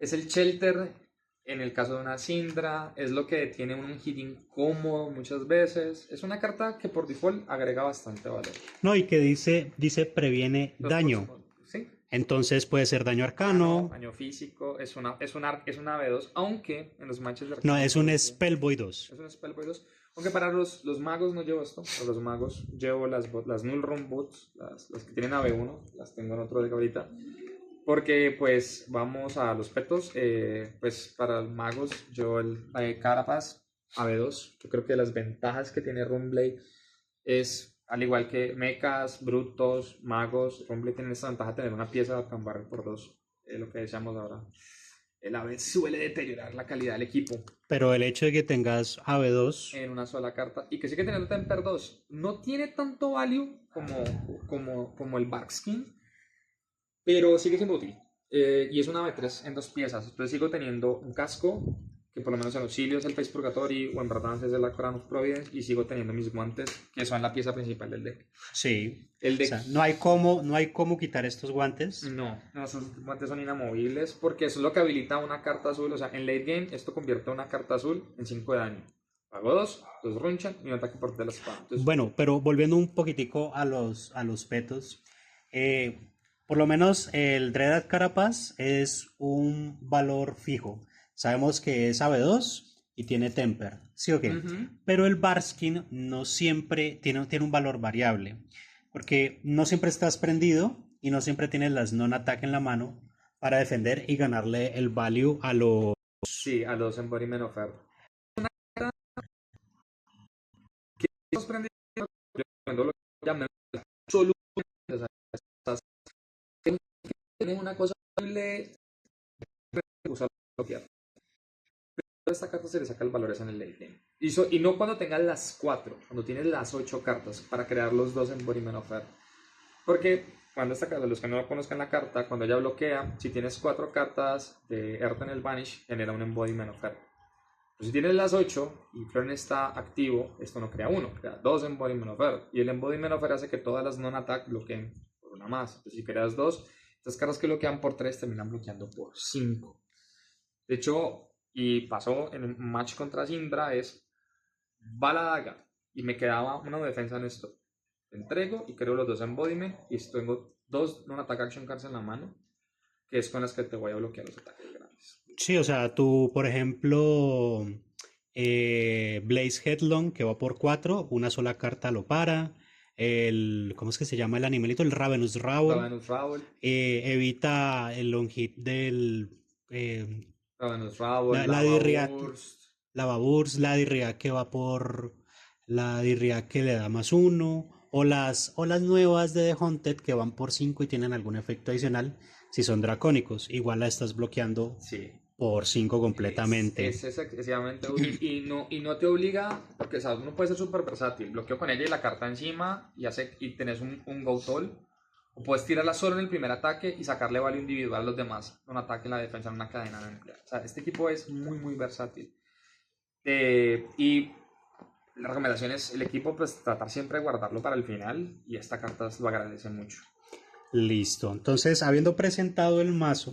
Shelter. En el caso de una Syndra, es lo que tiene un hit incómodo muchas veces. Es una carta que por default agrega bastante valor. No, y que dice previene daño. Sí. Entonces puede ser daño arcano. Daño físico. Es una B2, aunque en los matches de No, es un arcano, Spellboy 2. es un Spellboy 2. Aunque para los magos no llevo esto. Para los magos llevo las Null Run Boots, las que tienen AB1. Las tengo en otro deck ahorita. Porque pues vamos a los petos, pues para los magos yo el Carapace AB2, yo creo que las ventajas que tiene Runblade es, al igual que mechas, brutos, magos, Runblade tiene esa ventaja de tener una pieza con barrel por 2, lo que decíamos ahora. El AB suele deteriorar la calidad del equipo. Pero el hecho de que tengas AB2 en una sola carta, y que sí que tener Temper 2 no tiene tanto value como el Barkskin, pero sigue siendo útil. Y es una B3 en 2 piezas. Entonces sigo teniendo un casco, que por lo menos en Auxilio es el Face Purgatory, o en Verdansk es la Crown of Providence, y sigo teniendo mis guantes, que son la pieza principal del deck. Sí. El deck. O sea, no hay cómo quitar estos guantes. No, esos guantes son inamovibles, porque eso es lo que habilita una carta azul. O sea, en late game, esto convierte una carta azul en 5 de daño. Pago 2 runchan y un ataque por de la espada. Entonces, Bueno, pero volviendo un poquitico a los petos. Por lo menos el Dread Carapace es un valor fijo. Sabemos que es AB2 y tiene temper, ¿sí o qué? Ujú. Pero el Barskin no siempre tiene un valor variable, porque no siempre estás prendido y no siempre tienes las non-attack en la mano para defender y ganarle el value a los... Sí, a los embodiment of Earth. Los prendidos, yo cuando lo llamé solo, o sea, tienen una cosa horrible, usar bloquear. Pero esta carta se le saca el valor es en el late game. Y no cuando tengas las 4, cuando tienes las 8 cartas para crear los dos embodiment of Earth. Porque cuando esta carta, los que no conozcan la carta, cuando ella bloquea, si tienes 4 cartas de Earth en el Vanish, genera un embodiment of Earth. Pero si tienes las 8 y Florn está activo, esto no crea uno, crea dos Embodiment of Earth. Y el Embodiment of Earth hace que todas las non-attack bloqueen por una más. Entonces, si creas dos, estas cartas que bloquean por 3 terminan bloqueando por 5. De hecho, y pasó en un match contra Syndra, es va la daga y me quedaba una defensa en esto. Entrego y creo los dos Embodiment y tengo dos non-attack action cards en la mano, que es con las que te voy a bloquear los ataques grandes. Sí, o sea, tú, por ejemplo, Blaze Headlong, que va por 4, una sola carta lo para. ¿Cómo es que se llama el animalito? El Ravenous Raoul. Ravenous Raoul, Evita el long hit del... eh, Ravenous Raoul, la Lava Dirria, Burst. la Baburs, la Dirria que va por... La Dirria que le da más uno. O las nuevas de The Haunted que van por 5 y tienen algún efecto adicional si son dracónicos. Igual la estás bloqueando Sí, por 5 es completamente. excesivamente útil y no te obliga, porque ¿sabes? Uno puede ser súper versátil. Bloqueo con ella y la carta encima y tenés un Go Toll. O puedes tirarla solo en el primer ataque y sacarle value individual a los demás. Un ataque en la defensa en una cadena nuclear. O sea, este equipo es muy, muy versátil. Y la recomendación es el equipo, pues tratar siempre de guardarlo para el final. Y esta carta lo agradece mucho. Listo. Entonces, habiendo presentado el mazo,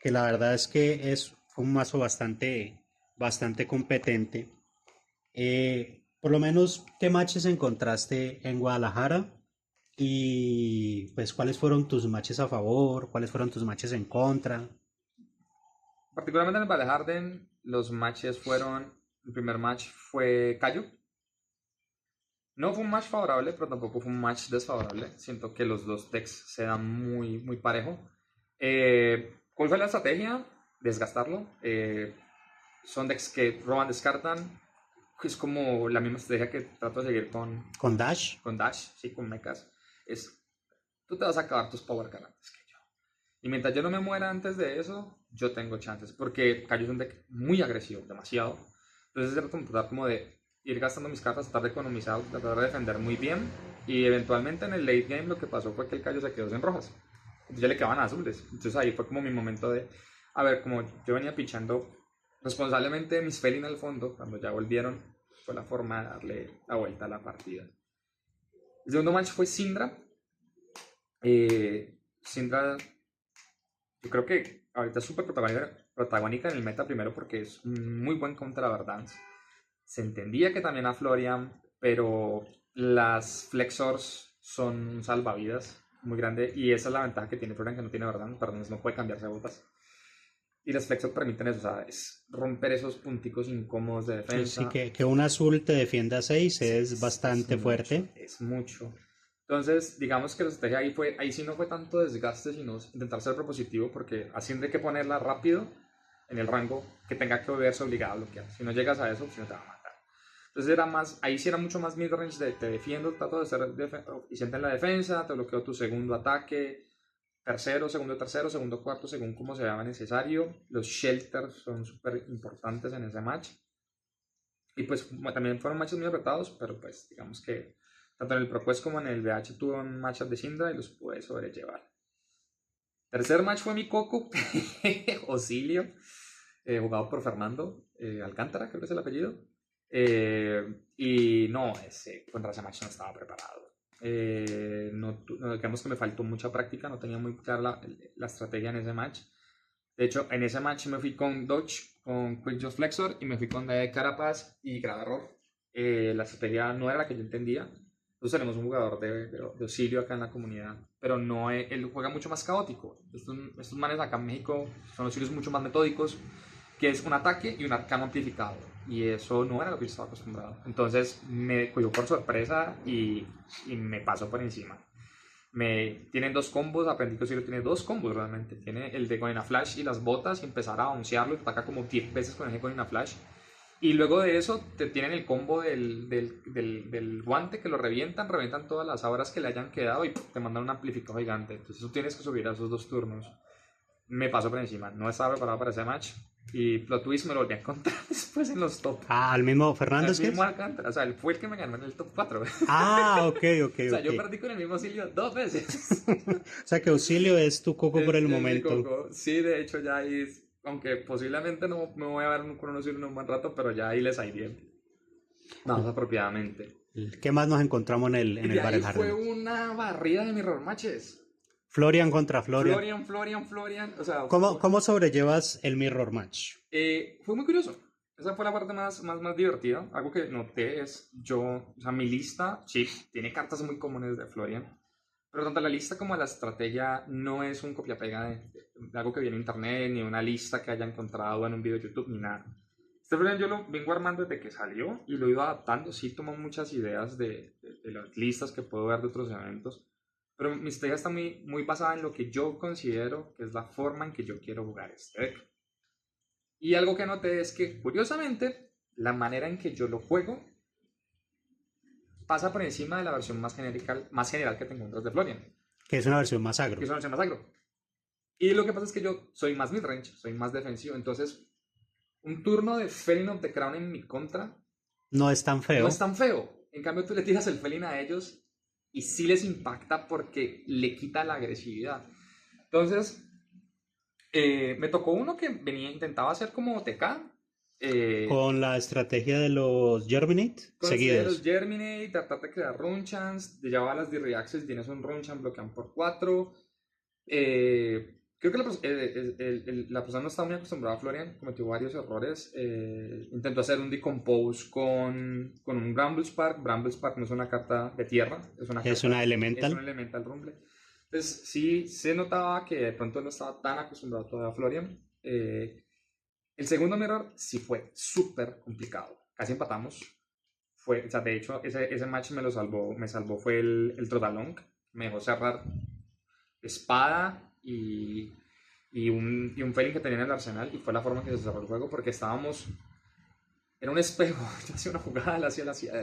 que la verdad es que fue un mazo bastante competente, por lo menos, ¿qué matches encontraste en Guadalajara? Y pues, ¿cuáles fueron tus matches a favor? ¿Cuáles fueron tus matches en contra? Particularmente en el Valdeharden, los matches fueron. El primer match fue Cayo. No fue un match favorable, pero tampoco fue un match desfavorable. Siento que los dos decks se dan muy, muy parejo. ¿Cuál fue la estrategia? Desgastarlo. Son decks que roban, descartan. Es como la misma estrategia que trato de seguir ¿Con Dash? con Dash, sí, con mechas. Es, tú te vas a acabar tus power card antes que yo. Y mientras yo no me muera antes de eso, yo tengo chances. Porque Kaiju es un deck muy agresivo, demasiado. Entonces trato de tratar como de ir gastando mis cartas, tratar de economizar, tratar de defender muy bien. Y eventualmente en el late game lo que pasó fue que el Kaiju se quedó sin rojas. Entonces ya le quedaban azules. Entonces ahí fue como mi momento de, a ver, como yo venía pichando responsablemente mis Felin al fondo, cuando ya volvieron, fue la forma de darle la vuelta a la partida. El segundo match fue Syndra. Syndra, yo creo que ahorita es súper protagónica en el meta, primero porque es un muy buen contra Verdance. Se entendía que también a Florian, pero las Flexors son un salvavidas muy grande y esa es la ventaja que tiene Florian, que no tiene Verdance. Verdance no puede cambiarse de botas. Y las Flexors permiten eso, o sea, es romper esos punticos incómodos de Sí, sí, defensa. que un azul te defienda 6 es Es bastante mucho, fuerte. es mucho. Entonces, digamos que la estrategia ahí sí no fue tanto desgaste, sino intentar ser propositivo, porque así hay que ponerla rápido en el rango que tenga que verse obligado a bloquear. Si no llegas a eso, si no te va a matar. Entonces era más, ahí sí era mucho más midrange de te defiendo, trato de ser eficiente en la defensa, te bloqueo tu segundo ataque, tercero, segundo, cuarto, según como se vea necesario. Los shelters son súper importantes en ese match. Y pues también fueron matches muy apretados, pero pues digamos que tanto en el ProQuest como en el VH tuve un matchup de Syndra y los pude sobrellevar. Tercer match fue mi Coco, Osilio, jugado por Fernando Alcántara, creo que es el apellido. Y no, contra ese match no estaba preparado. No, digamos que me faltó mucha práctica, no tenía muy clara la estrategia en ese match. De hecho, en ese match me fui con Dodge, con Quick Just Flexor y me fui con Carapaz y Grave Error. La estrategia no era la que yo entendía. Nosotros tenemos un jugador de auxilio acá en la comunidad, pero no, él juega mucho más caótico. Estos manes acá en México son auxilios mucho más metódicos, que es un ataque y un arcano amplificado. y eso no era lo que yo estaba acostumbrado. Entonces me cogió por sorpresa y me pasó por encima. Tienen dos combos, aprendí que Osirio tiene dos combos realmente. Tiene el de Gonina Flash y las botas y empezar a bouncearlo y ataca como 10 veces con ese Gonina Flash. Y luego de eso te tienen el combo del guante que lo revientan todas las auras que le hayan quedado y te mandan un amplificador gigante. Entonces tú tienes que subir a esos dos turnos. Me pasó por encima, no estaba preparado para ese match. Y Plot Twist me lo volví a encontrar después en los top. Ah, al mismo Fernández. El mismo Alcántara, o sea, él fue el que me ganó en el top 4. Ah, ok. O sea, yo perdí con el mismo Auxilio 2 veces. O sea, que Auxilio es tu coco por el momento. Coco. Sí, de hecho ya ahí, aunque posiblemente no me voy a ver con un Auxilio en un buen rato, pero ya ahí les bien. Más apropiadamente. ¿Qué más nos encontramos en el Battle Hardened? Fue una barrida de mirror matches. Florian contra Florian. Florian. O sea, ¿Cómo sobrellevas el mirror match? Fue muy curioso. Esa fue la parte más divertida. Algo que noté es o sea, mi lista, sí, tiene cartas muy comunes de Florian, pero tanto la lista como la estrategia no es un copia-pega de algo que viene en internet, ni una lista que haya encontrado en un video de YouTube, ni nada. Este Florian yo lo vengo armando desde que salió y lo iba adaptando. Sí, tomo muchas ideas de las listas que puedo ver de otros eventos, pero mi estrategia está muy basada en lo que yo considero que es la forma en que yo quiero jugar este deck. Y algo que noté es que, curiosamente, la manera en que yo lo juego pasa por encima de la versión más general que te encuentras de Florian. Que es una versión más agro. Que es una versión más agro. Y lo que pasa es que yo soy más midrange, soy más defensivo. Entonces, un turno de Felin of the Crown en mi contra no es tan feo. No es tan feo. En cambio, tú le tiras el Felin a ellos y sí les impacta porque le quita la agresividad. Entonces, me tocó uno que intentaba hacer como TK. Con la estrategia de los Germinate seguidos. Los Germinate, tratar de crear Runechants, llevaba las D-Reactions, tienes un Runchan, bloquean por 4. Creo que la persona no estaba muy acostumbrada a Florian, cometió varios errores. Intentó hacer un Decompose con un Bramble Spark. Bramble Spark no es una carta de tierra, es una Elemental. Es un Elemental Rumble. Entonces sí se notaba que de pronto no estaba tan acostumbrado todavía a Florian. El segundo mirror sí fue súper complicado. Casi empatamos. O sea, de hecho, ese match me salvó fue el Trothalong. Me dejó cerrar espada y un Felin que tenía en el arsenal. Y fue la forma en que se cerró el juego porque era un espejo. Yo hacía una jugada, él hacía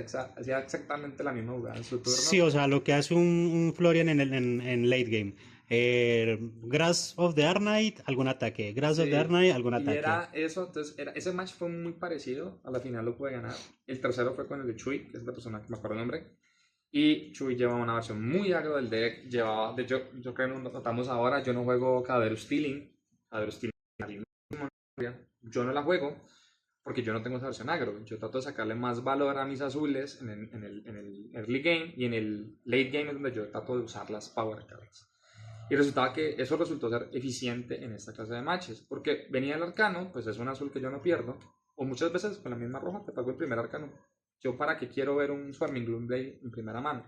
exactamente la misma jugada en su turno. Sí, o sea, lo que hace un Florian en late game. Grasp of the Dark Knight, algún ataque. Grasp of the Dark Knight, algún ataque. Y era eso, entonces ese match fue muy parecido. A la final lo pude ganar. El tercero fue con el de Chuy, que es la persona que me acuerdo el nombre. Y Chuy lleva una versión muy agro del deck. De hecho, yo creo que lo notamos ahora. Yo no juego Caderus Stealing. Yo no la juego porque yo no tengo esa versión agro. Yo trato de sacarle más valor a mis azules en el early game, y en el late game es donde yo trato de usar las power cards. Y resultaba que eso resultó ser eficiente en esta clase de matches, porque venía el arcano, pues es un azul que yo no pierdo, o muchas veces con la misma roja te pago el primer arcano. Yo para qué quiero ver un Swarming Gloomblade en primera mano.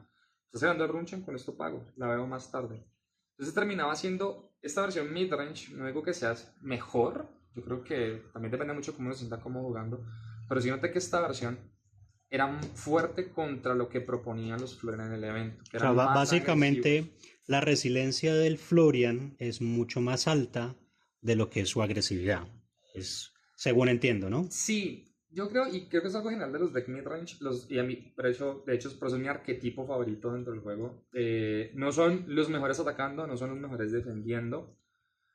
Estás sacando el Runchan, con esto pago, la veo más tarde. Entonces terminaba siendo esta versión midrange. No digo que sea mejor, yo creo que también depende mucho cómo uno se sienta como jugando, pero sí noté que esta versión era fuerte contra lo que proponían los Florian en el evento. Que o sea, básicamente agresivos. La resiliencia del Florian es mucho más alta de lo que es su agresividad. Según entiendo, ¿no? Sí, yo creo que es algo general de los deck midrange. Y a mí, de hecho, por eso es mi arquetipo favorito dentro del juego. No son los mejores atacando, no son los mejores defendiendo.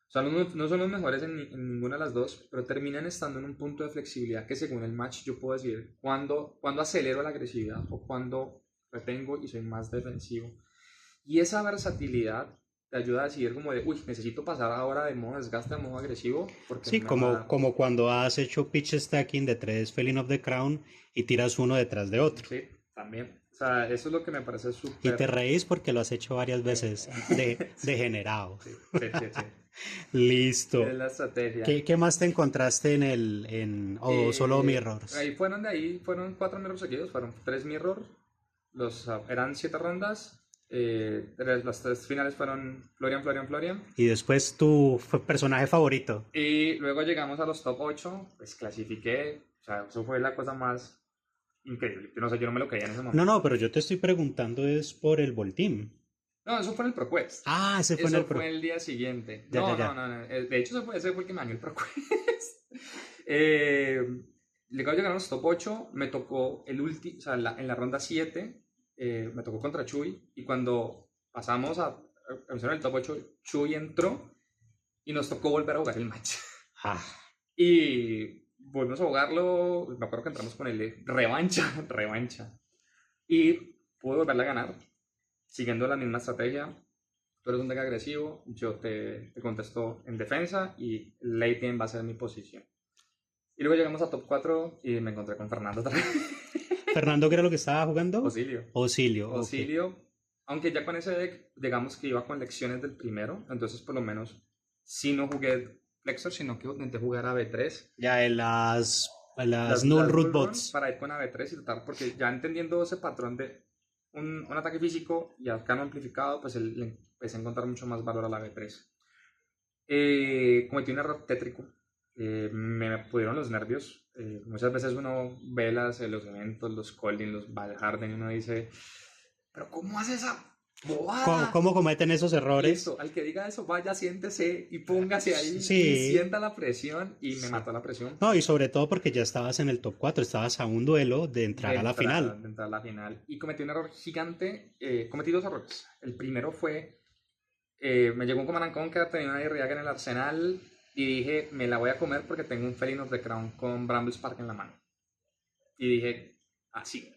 O sea, no son los mejores en ninguna de las dos, pero terminan estando en un punto de flexibilidad que según el match yo puedo decidir cuándo acelero la agresividad o cuándo retengo y soy más defensivo. Y esa versatilidad te ayuda a decidir como de, necesito pasar ahora de modo desgaste a modo agresivo. Porque sí, como cuando has hecho pitch stacking de 3 Felin of the Crown y tiras uno detrás de otro. Sí, también. O sea, eso es lo que me parece súper... Y te reís porque lo has hecho varias veces degenerado. Sí. Listo. Es la estrategia. ¿Qué más te encontraste solo mirrors? Ahí fueron 4 mirrors seguidos, fueron 3 mirrors. Eran 7 rondas. Las 3 finales fueron Florian. Y después tu personaje favorito. Y luego llegamos a los top 8, pues clasifiqué. O sea, eso fue la cosa más increíble. Yo no sé, yo no me lo creía en ese No, momento. no, pero yo te estoy preguntando es por el Volteam. No, eso fue en el ProQuest. Ah, ese fue en Eso el fue Pro. el día siguiente. Ya, ya, No, no, ya. no, no. De hecho, ese fue el que me dañó el ProQuest. eh, Luego llegaron los top 8. Me tocó el último, o sea, en la ronda 7, me tocó contra Chuy. Y cuando pasamos a usar el top 8, Chuy entró y nos tocó volver a jugar el match. Ah, Y volvimos a jugarlo. Me acuerdo que entramos con el revancha, revancha. Y pude volverla a ganar, siguiendo la misma estrategia. Tú eres un deck agresivo, yo te contesto en defensa y late game va a ser mi posición. Y luego llegamos a top 4 y me encontré con Fernando otra vez. Fernando, ¿qué era lo que estaba jugando? Auxilio. Auxilio, ok. Auxilio. Aunque ya con ese deck, digamos que iba con lecciones del primero, entonces por lo menos sí no jugué Flexor, sino que intenté jugar a B3. Ya en las null Las root Bull Run bots. para ir con AB3 y tratar, porque ya entendiendo ese patrón de un ataque físico y arcano amplificado, pues le empecé a encontrar mucho más valor a la AB3. Cometí un error tétrico, me pudieron los nervios. Muchas veces uno ve los eventos, los Colding, los Valharden y uno dice, pero ¿cómo hace esa ¿Cómo, bobada? cómo cometen esos errores? Listo, al que diga eso, vaya, siéntese y póngase ahí y Sí, sienta la presión y me sí. mató la presión. No, y sobre todo porque ya estabas en el top 4, estabas a un duelo de entrar a la final. De entrar a la final. Y cometí un error gigante. Cometí dos errores. El primero fue, me llegó un Command and Conquer, tenía una Irriaga en el arsenal y dije, me la voy a comer porque tengo un Felin of the Crown con Bramble Spark en la mano. Y dije, así.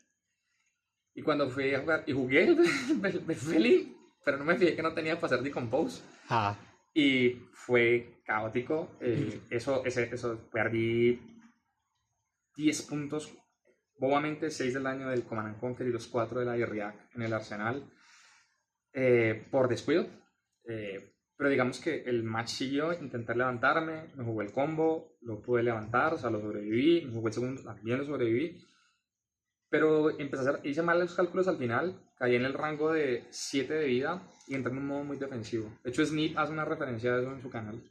Y cuando fui a jugar, y jugué el Felin, pero no me fijé que no tenía para hacer Decompose. Ah, Y fue caótico. Eso, perdí 10 puntos, bobamente 6 del daño del Command and Conquer y los 4 de la Irriac en el arsenal, por descuido. Pero digamos que el match siguió, intenté levantarme, me jugué el combo, lo pude levantar, o sea, lo sobreviví, me jugué el segundo, también lo sobreviví. Pero hice mal los cálculos al final, caí en el rango de 7 de vida y entré en un modo muy defensivo. De hecho, Snip hace una referencia a eso en su canal.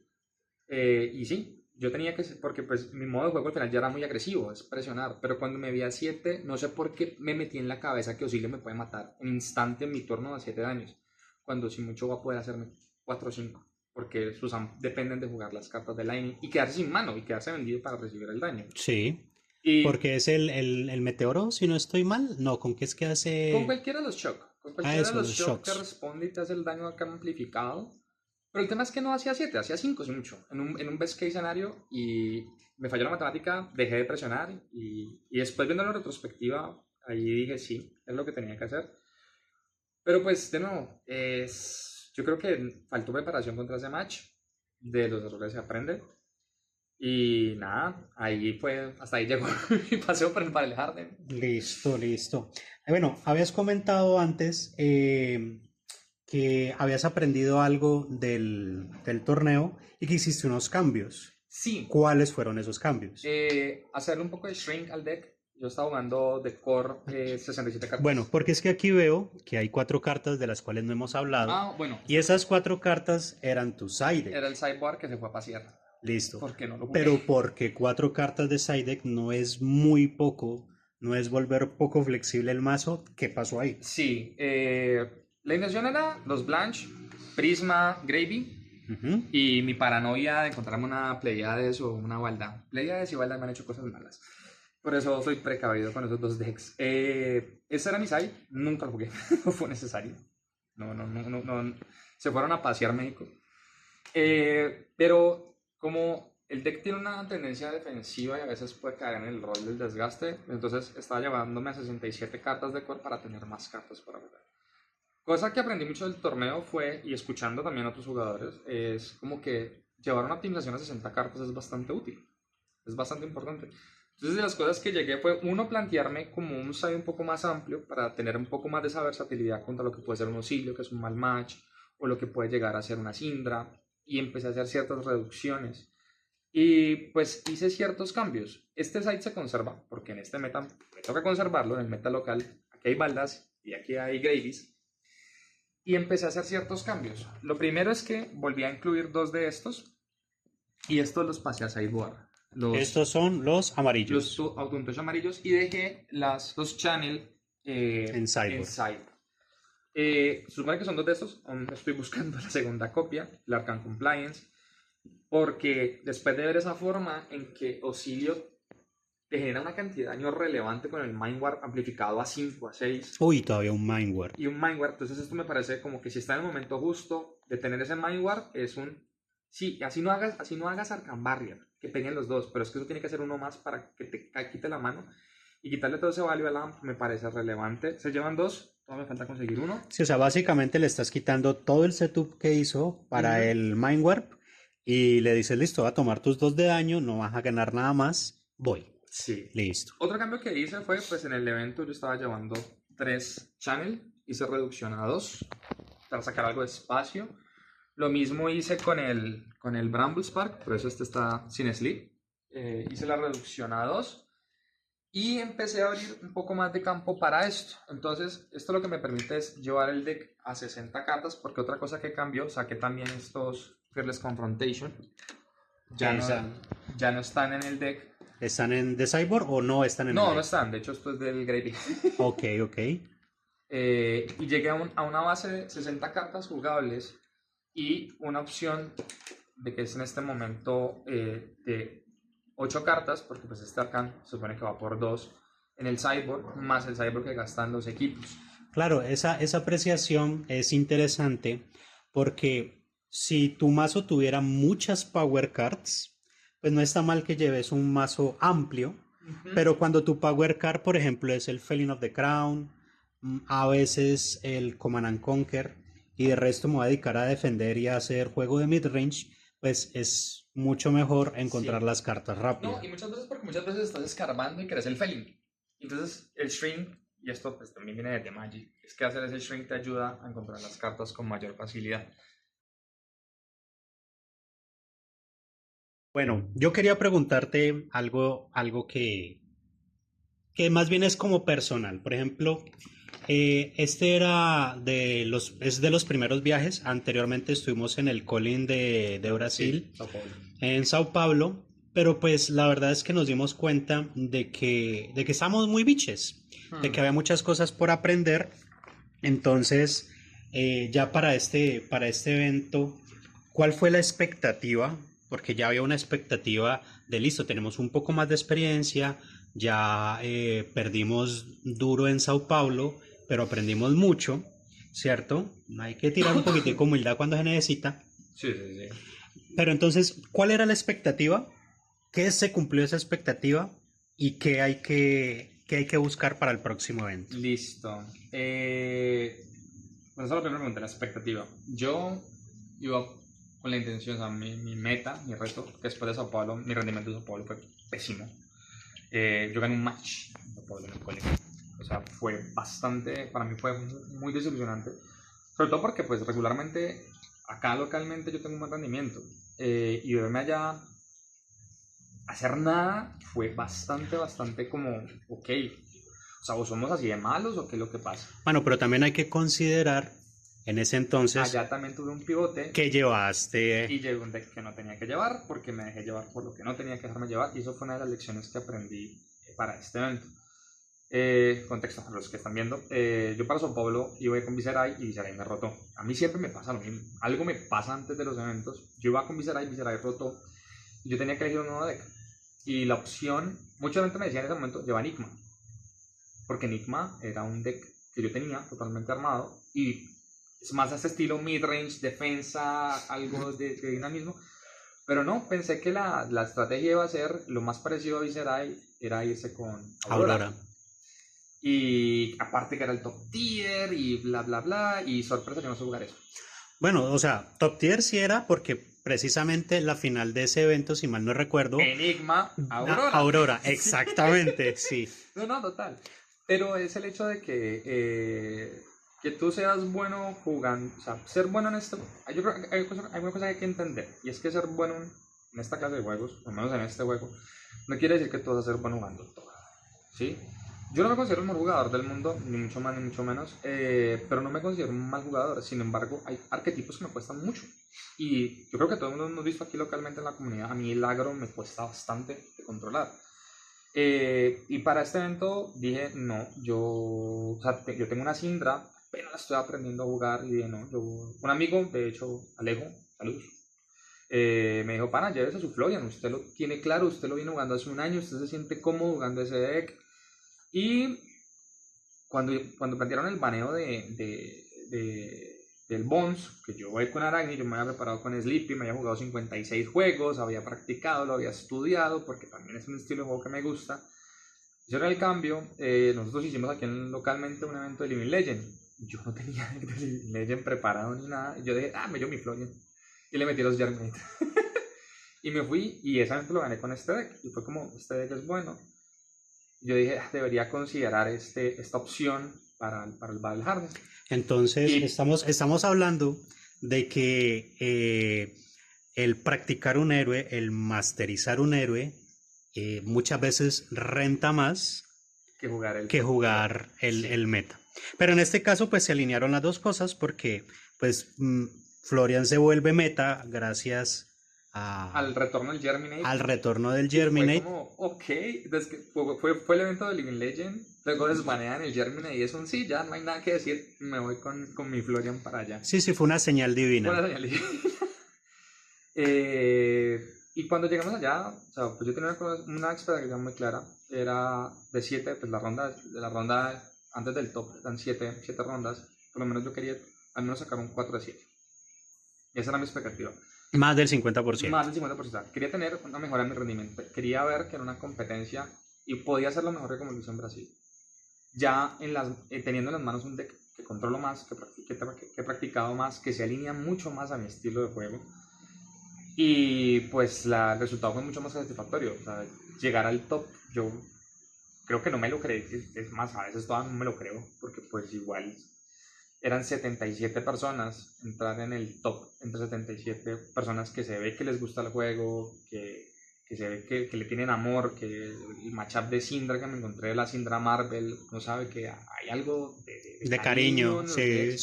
Y sí, yo tenía que, porque pues mi modo de juego al final ya era muy agresivo, es presionar, pero cuando me vi a 7, no sé por qué me metí en la cabeza que Auxilio me puede matar en instante en mi turno a 7 daños, cuando si mucho va a poder hacerme 4 o 5, porque sus dependen de jugar las cartas de Lightning y quedarse sin mano y quedarse vendido para recibir el daño. sí. Y Porque es el meteoro, si no estoy mal. No, ¿con qué es que con hace? cualquiera de los shock, con Ah, cualquiera de eso, los los shock te shocks. responde y te hace el daño acá amplificado. Pero el tema es que no hacía 7, hacía 5 sin mucho. En un best case escenario y me falló la matemática, dejé de presionar y después viendo la retrospectiva, ahí dije sí, es lo que tenía que hacer. Pero pues de nuevo, yo creo que faltó preparación contra ese match, de los errores se aprende. Y nada, ahí fue, hasta ahí llegó mi paseo por el Battle Harden. Listo, listo. Bueno, habías comentado antes que habías aprendido algo del torneo y que hiciste unos cambios. Sí, ¿Cuáles fueron esos cambios? hacerle un poco de shrink al deck. Yo estaba jugando de core 67 cartas. Bueno, porque es que aquí veo que hay 4 cartas de las cuales no hemos hablado. Bueno, Y esas 4 cartas eran tu side deck. era el sideboard que se fue a pasear. Listo. Porque no lo jugué. Pero porque 4 cartas de side deck no es muy poco, no es volver poco flexible el mazo. ¿Qué pasó ahí? Sí, la intención era los Blanche, Prisma, Gravy. Y mi paranoia de encontrarme una Pleiades o una Walda. Pleiades y Walda me han hecho cosas malas. Por eso soy precavido con esos dos decks. Ese era mi side, nunca lo jugué, no fue necesario. No. Se fueron a pasear México. Pero como el deck tiene una tendencia defensiva y a veces puede caer en el rol del desgaste, entonces estaba llevándome a 67 cartas de core para tener más cartas para jugar. Cosa que aprendí mucho del torneo fue, y escuchando también a otros jugadores, es como que llevar una optimización a 60 cartas es bastante útil, es bastante importante. Entonces de las cosas que llegué fue, uno, plantearme como un side un poco más amplio para tener un poco más de esa versatilidad contra lo que puede ser un Auxilio, que es un mal match, o lo que puede llegar a ser una Syndra, y empecé a hacer ciertas reducciones. Y pues hice ciertos cambios. Este site se conserva, porque en este meta me toca conservarlo, en el meta local. Aquí hay baldas y aquí hay gravies. Y empecé a hacer ciertos cambios. Lo primero es que volví a incluir 2 de estos y estos los pasé a sideboard. los, Estos son los los amarillos autopuntos amarillos y dejé los channel en en Cyborg. side. Supone que son dos de estos, aún estoy buscando la segunda copia, la Arcan Compliance, porque después de ver esa forma en que Auxilio te genera una cantidad de daño relevante con el Mind Warp amplificado a 5, a 6 Uy, todavía un Mind Warp. y un Mind Warp, entonces esto me parece como que si está en el momento justo de tener ese Mind Warp, es un... Sí, así no hagas Arcan Barrier, que peguen los dos, pero es que eso tiene que ser uno más para que te quite la mano y quitarle todo ese value a Lamp me parece relevante. Se llevan dos, todavía me falta conseguir uno. Sí, o sea, básicamente le estás quitando todo el setup que hizo para el Mind Warp y le dices, listo, va a tomar tus 2 de daño, no vas a ganar nada más, voy. Sí. Listo. Otro cambio que hice fue, pues en el evento yo estaba llevando 3 channel, hice reducción a 2 para sacar algo de espacio. Lo mismo hice con el Bramble Spark, por eso este está sin sleep. Hice la reducción a 2 y empecé a abrir un poco más de campo para esto. Entonces, esto lo que me permite es llevar el deck a 60 cartas, porque otra cosa que cambió, saqué también estos Fearless Confrontation. Ya no están en el deck. ¿Están en The Cyborg o no están en el No, deck? no están. De hecho, esto es del Gravy. Ok, ok. Y llegué a una base de 60 cartas jugables y una opción de que es en este momento de 8 cartas, porque pues este Arcan se supone que va por 2 en el Cyborg, más el Cyborg que gastan los equipos. Claro, esa apreciación es interesante porque si tu mazo tuviera muchas power cards, pues no está mal que lleves un mazo amplio, pero cuando tu power card, por ejemplo, es el Felin of the Crown, a veces el Command and Conquer, y de resto me voy a dedicar a defender y a hacer juego de midrange, pues es mucho mejor encontrar Sí. las cartas rápido. No, y muchas veces porque muchas veces estás escarbando y querés el Felin. Entonces el Shrink, y esto pues también viene de The Magic, es que hacer ese Shrink te ayuda a encontrar las cartas con mayor facilidad. Bueno, yo quería preguntarte algo que más bien es como personal. Por ejemplo, este es de los primeros viajes. Anteriormente estuvimos en el Colin de Brasil, Sí, Sao Paulo. en Sao Paulo, pero pues la verdad es que nos dimos cuenta de que estamos muy biches, de que había muchas cosas por aprender. Entonces, ya para este evento, ¿cuál fue la expectativa? Porque ya había una expectativa de listo, tenemos un poco más de experiencia, ya perdimos duro en Sao Paulo, pero aprendimos mucho, ¿cierto? Hay que tirar un poquitico de humildad cuando se necesita. Sí, sí, sí. Pero entonces, ¿cuál era la expectativa? ¿Qué se cumplió esa expectativa? ¿Y qué hay que buscar para el próximo evento? Listo. Bueno, esa es la primera pregunta, la expectativa. Yo iba con la intención, o sea, mi meta, mi reto, que después de Sao Paulo, mi rendimiento de Sao Paulo fue pésimo. Yo gané un match en Sao Paulo en el colegio. O sea, fue bastante, para mí fue muy desilusionante. Sobre todo porque, pues, regularmente, acá localmente yo tengo un buen rendimiento. Y verme allá hacer nada fue bastante como, ok, o sea, ¿o somos así de malos o qué es lo que pasa? Bueno, pero también hay que considerar en ese entonces Allá también tuve un pivote que llevaste. y llevé un deck que no tenía que llevar porque me dejé llevar por lo que no tenía que dejarme llevar y eso fue una de las lecciones que aprendí para este evento. Contexto a los que están viendo, yo para Sao Paulo iba con Viserai y Viserai me rotó. A mí siempre me pasa lo mismo, algo me pasa antes de los eventos. Yo iba con Viserai rotó y yo tenía que elegir un nuevo deck. Y la opción, mucha gente me decía en ese momento, lleva Enigma. Porque Enigma era un deck que yo tenía totalmente armado y es más a este estilo midrange, defensa, algo de dinamismo. Pero no, pensé que la estrategia iba a ser lo más parecido a Viserai, era irse con Aurora. Y aparte que era el top tier y bla bla bla, y sorpresa, yo no sé jugar eso. Bueno, o sea, top tier sí era porque precisamente la final de ese evento, si mal no recuerdo. Enigma, Aurora. Aurora, exactamente, sí. No, total. Pero es el hecho de que tú seas bueno jugando, o sea, ser bueno en esto. Yo creo que hay una cosa que hay que entender, y es que ser bueno en esta clase de juegos, al menos en este juego, no quiere decir que tú vas a ser bueno jugando todo, ¿sí? Yo no me considero el mejor jugador del mundo, ni mucho más ni mucho menos, pero no me considero un mal jugador. Sin embargo, hay arquetipos que me cuestan mucho. Y yo creo que todo el mundo hemos visto aquí localmente en la comunidad. A mí el agro me cuesta bastante de controlar. Y para este evento dije, no, o sea, yo tengo una Syndra, pero la estoy aprendiendo a jugar y dije, no, un amigo, de hecho, Alejo, saludos, me dijo, pana, llévese a su Florian, usted lo tiene claro, usted lo viene jugando hace un año, usted se siente cómodo jugando ese deck. Y cuando plantearon el baneo del Bones, que yo voy con Aragni, yo me había preparado con Sleepy, me había jugado 56 juegos, había practicado, lo había estudiado, porque también es un estilo de juego que me gusta. Hicieron el cambio, nosotros hicimos aquí localmente un evento de Living Legend. Yo no tenía de Living Legend preparado ni nada. Yo dije, me llevo mi Florian. Y le metí los Germinate. Y me fui, y ese evento lo gané con este deck. Y fue como, este deck es bueno. Yo dije, debería considerar esta opción para el Battle Harness. Entonces, estamos hablando de que el practicar un héroe, el masterizar un héroe, muchas veces renta más que jugar el meta. Pero en este caso, pues se alinearon las dos cosas porque, pues, Florian se vuelve meta gracias al retorno del Germinate. Al retorno del Germinate. Fue como, ok, fue el evento de Living Legend, luego desbanean el Germinate y es un sí, ya no hay nada que decir, me voy con mi Florian para allá. Sí, fue una señal divina. Fue una señal divina. Y cuando llegamos allá, o sea, pues yo tenía una experiencia muy clara, era de 7, pues la ronda antes del top, eran 7 rondas, por lo menos yo quería al menos sacar un 4 de 7. Esa era mi expectativa. Más del 50%. Más del 50%. Quería tener una mejora en mi rendimiento. Quería ver que era una competencia y podía hacerlo mejor que como lo hizo en Brasil. Ya teniendo en las manos un deck que controlo más, que he practicado más, que se alinea mucho más a mi estilo de juego. Y pues el resultado fue mucho más satisfactorio. O sea, llegar al top, yo creo que no me lo creí. Es más, a veces todavía no me lo creo, porque pues igual eran 77 personas, entrar en el top entre 77 personas que se ve que les gusta el juego, que se ve que le tienen amor, que el matchup de Syndra que me encontré, la Syndra Marvel, no sabe que hay algo de cariño, sí.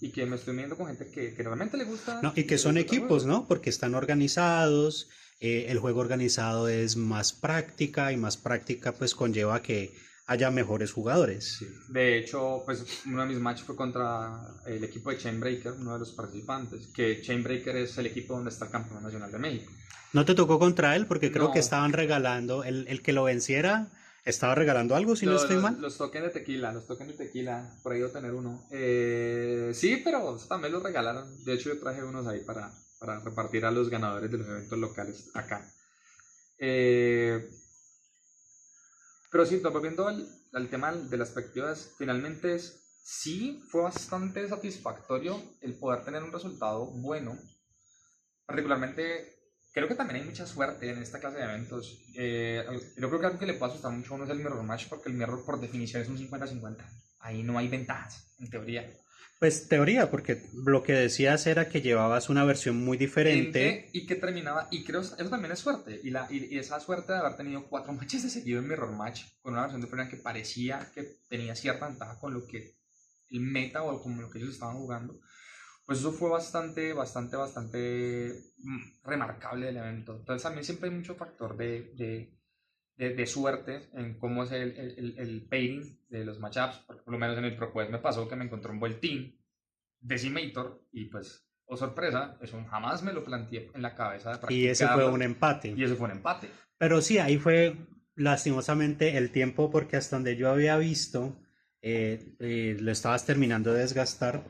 Y que me estoy viendo con gente que realmente le gusta. No, y que son equipos, ¿no? Porque están organizados, el juego organizado es más práctica y más práctica pues conlleva que haya mejores jugadores. Sí. De hecho, pues uno de mis matches fue contra el equipo de Chainbreaker, uno de los participantes, que Chainbreaker es el equipo donde está el campeón nacional de México. ¿No te tocó contra él? Porque creo que estaban regalando, el que lo venciera estaba regalando algo, si no estoy mal. Los tokens de tequila, por ahí debo tener uno. Sí, pero también los regalaron. De hecho, yo traje unos ahí para repartir a los ganadores de los eventos locales acá. Pero sí, volviendo al tema de las perspectivas, finalmente sí fue bastante satisfactorio el poder tener un resultado bueno. Particularmente, creo que también hay mucha suerte en esta clase de eventos. Yo creo que algo que le puede asustar mucho a uno es el mirror match, porque el mirror por definición es un 50-50. Ahí no hay ventajas, en teoría. Pues teoría, porque lo que decías era que llevabas una versión muy diferente. Y que terminaba, y creo eso también es suerte. Y esa suerte de haber tenido 4 matches de seguido en Mirror Match, con una versión de Florian que parecía que tenía cierta ventaja con lo que el meta o con lo que ellos estaban jugando, pues eso fue bastante remarcable del evento. Entonces también siempre hay mucho factor de suerte en cómo es el pairing de los matchups. Por lo menos en el ProQuest me pasó que me encontré un Voltín Decimator y pues, oh sorpresa, eso jamás me lo planteé en la cabeza de practicar. Y ese fue un empate. Pero sí, ahí fue lastimosamente el tiempo, porque hasta donde yo había visto lo estabas terminando de desgastar,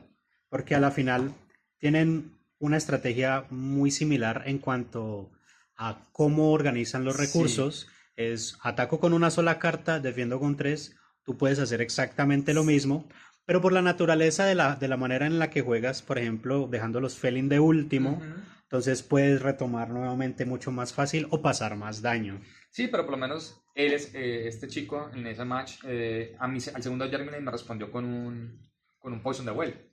porque a la final tienen una estrategia muy similar en cuanto a cómo organizan los recursos. Sí. Es ataco con una sola carta, defiendo con 3. Tú puedes hacer exactamente lo mismo, pero por la naturaleza de la manera en la que juegas, por ejemplo, dejando los Felling de último, entonces puedes retomar nuevamente mucho más fácil o pasar más daño. Sí, pero por lo menos él este chico en ese match, al segundo Germinate me respondió con un Poison de Well.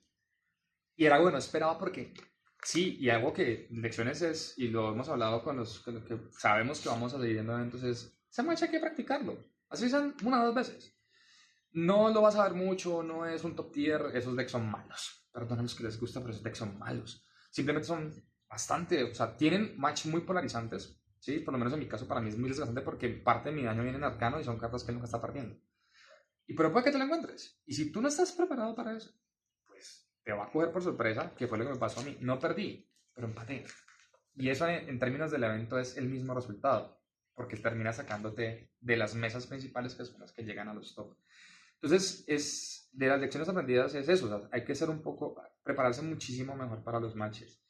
Y era bueno, esperaba porque sí, y algo que lecciones es, y lo hemos hablado con los que sabemos que vamos a seguir en eventos, ese match hay que practicarlo. Así sean 1 o 2 veces. No lo vas a ver mucho, no es un top tier, esos decks son malos. Perdón a los que les gusta, pero esos decks son malos. Simplemente son bastante, o sea, tienen match muy polarizantes, ¿sí? Por lo menos en mi caso para mí es muy desgastante porque parte de mi daño viene en arcano y son cartas que él nunca está perdiendo. Y pero puede que te lo encuentres. Y si tú no estás preparado para eso, pues te va a coger por sorpresa, que fue lo que me pasó a mí. No perdí, pero empaté. Y eso en términos del evento es el mismo resultado, porque termina sacándote de las mesas principales que son las que llegan a los top. Entonces, de las lecciones aprendidas es eso, o sea, hay que ser un poco, prepararse muchísimo mejor para los matches.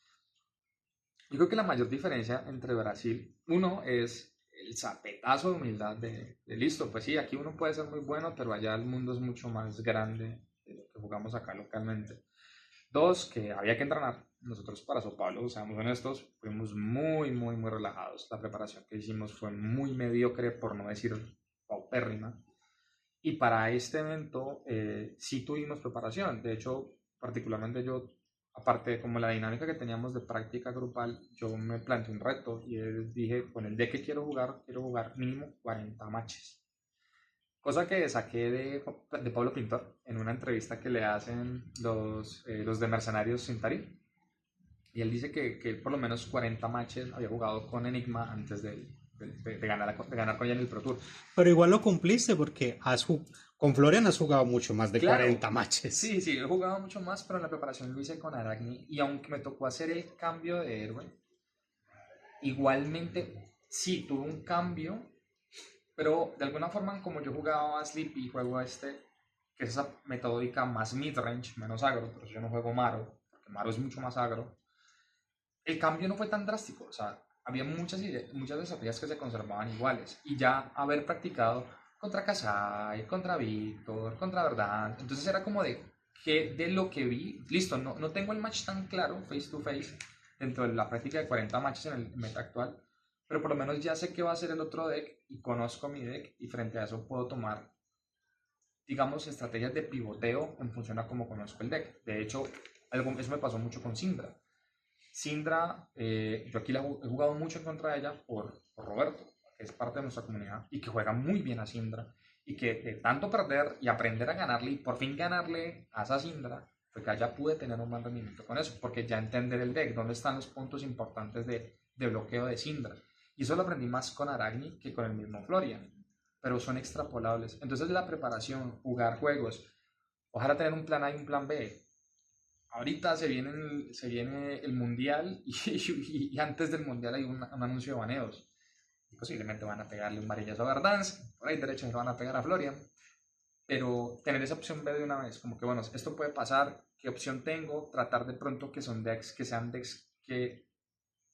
Yo creo que la mayor diferencia entre Brasil, uno, es el zapetazo de humildad de listo, pues sí, aquí uno puede ser muy bueno, pero allá el mundo es mucho más grande de lo que jugamos acá localmente. Dos, que había que entrenar. Nosotros para Sao Paulo, seamos honestos, fuimos muy relajados. La preparación que hicimos fue muy mediocre, por no decir paupérrima. Y para este evento sí tuvimos preparación. De hecho, particularmente yo, aparte de como la dinámica que teníamos de práctica grupal, yo me planteé un reto y dije, con el deck que quiero jugar mínimo 40 matches. Cosa que saqué de Pablo Pintor en una entrevista que le hacen los de Mercenarios Cintari. Y él dice que él por lo menos 40 matches había jugado con Enigma antes de ganar con ella en el Pro Tour. Pero igual lo cumpliste porque con Florian has jugado mucho más de Claro, 40 matches. sí, he jugado mucho más, pero en la preparación lo hice con Aragni. Y aunque me tocó hacer el cambio de héroe, igualmente sí tuve un cambio, pero de alguna forma, como yo jugaba a Sleepy y juego a que es esa metódica más midrange, menos agro, pero yo no juego Maro, porque Maro es mucho más agro, el cambio no fue tan drástico. O sea, había muchas estrategias que se conservaban iguales. Y ya haber practicado contra Kasai, contra Víctor, contra Verdad, entonces era como que de lo que vi, listo, no tengo el match tan claro, face to face, dentro de la práctica de 40 matches en el meta actual, pero por lo menos ya sé qué va a ser el otro deck y conozco mi deck y frente a eso puedo tomar, digamos, estrategias de pivoteo en función a cómo conozco el deck. De hecho, eso me pasó mucho con Syndra. Syndra, yo aquí he jugado mucho en contra de ella por Roberto, que es parte de nuestra comunidad y que juega muy bien a Syndra. Y que de tanto perder y aprender a ganarle y por fin ganarle a esa Syndra, pues que ya pude tener un buen rendimiento con eso, porque ya entender el deck, dónde están los puntos importantes de bloqueo de Syndra. Y eso lo aprendí más con Aragni que con el mismo Florian, pero son extrapolables. Entonces la preparación, jugar juegos, ojalá tener un plan A y un plan B. Ahorita se viene el mundial y antes del mundial hay un anuncio de baneos. Y posiblemente van a pegarle un varillazo a Verdansk, por ahí derecho se lo van a pegar a Florian. Pero tener esa opción B de una vez, como que bueno, esto puede pasar, ¿qué opción tengo? Tratar de pronto que son decks que sean decks que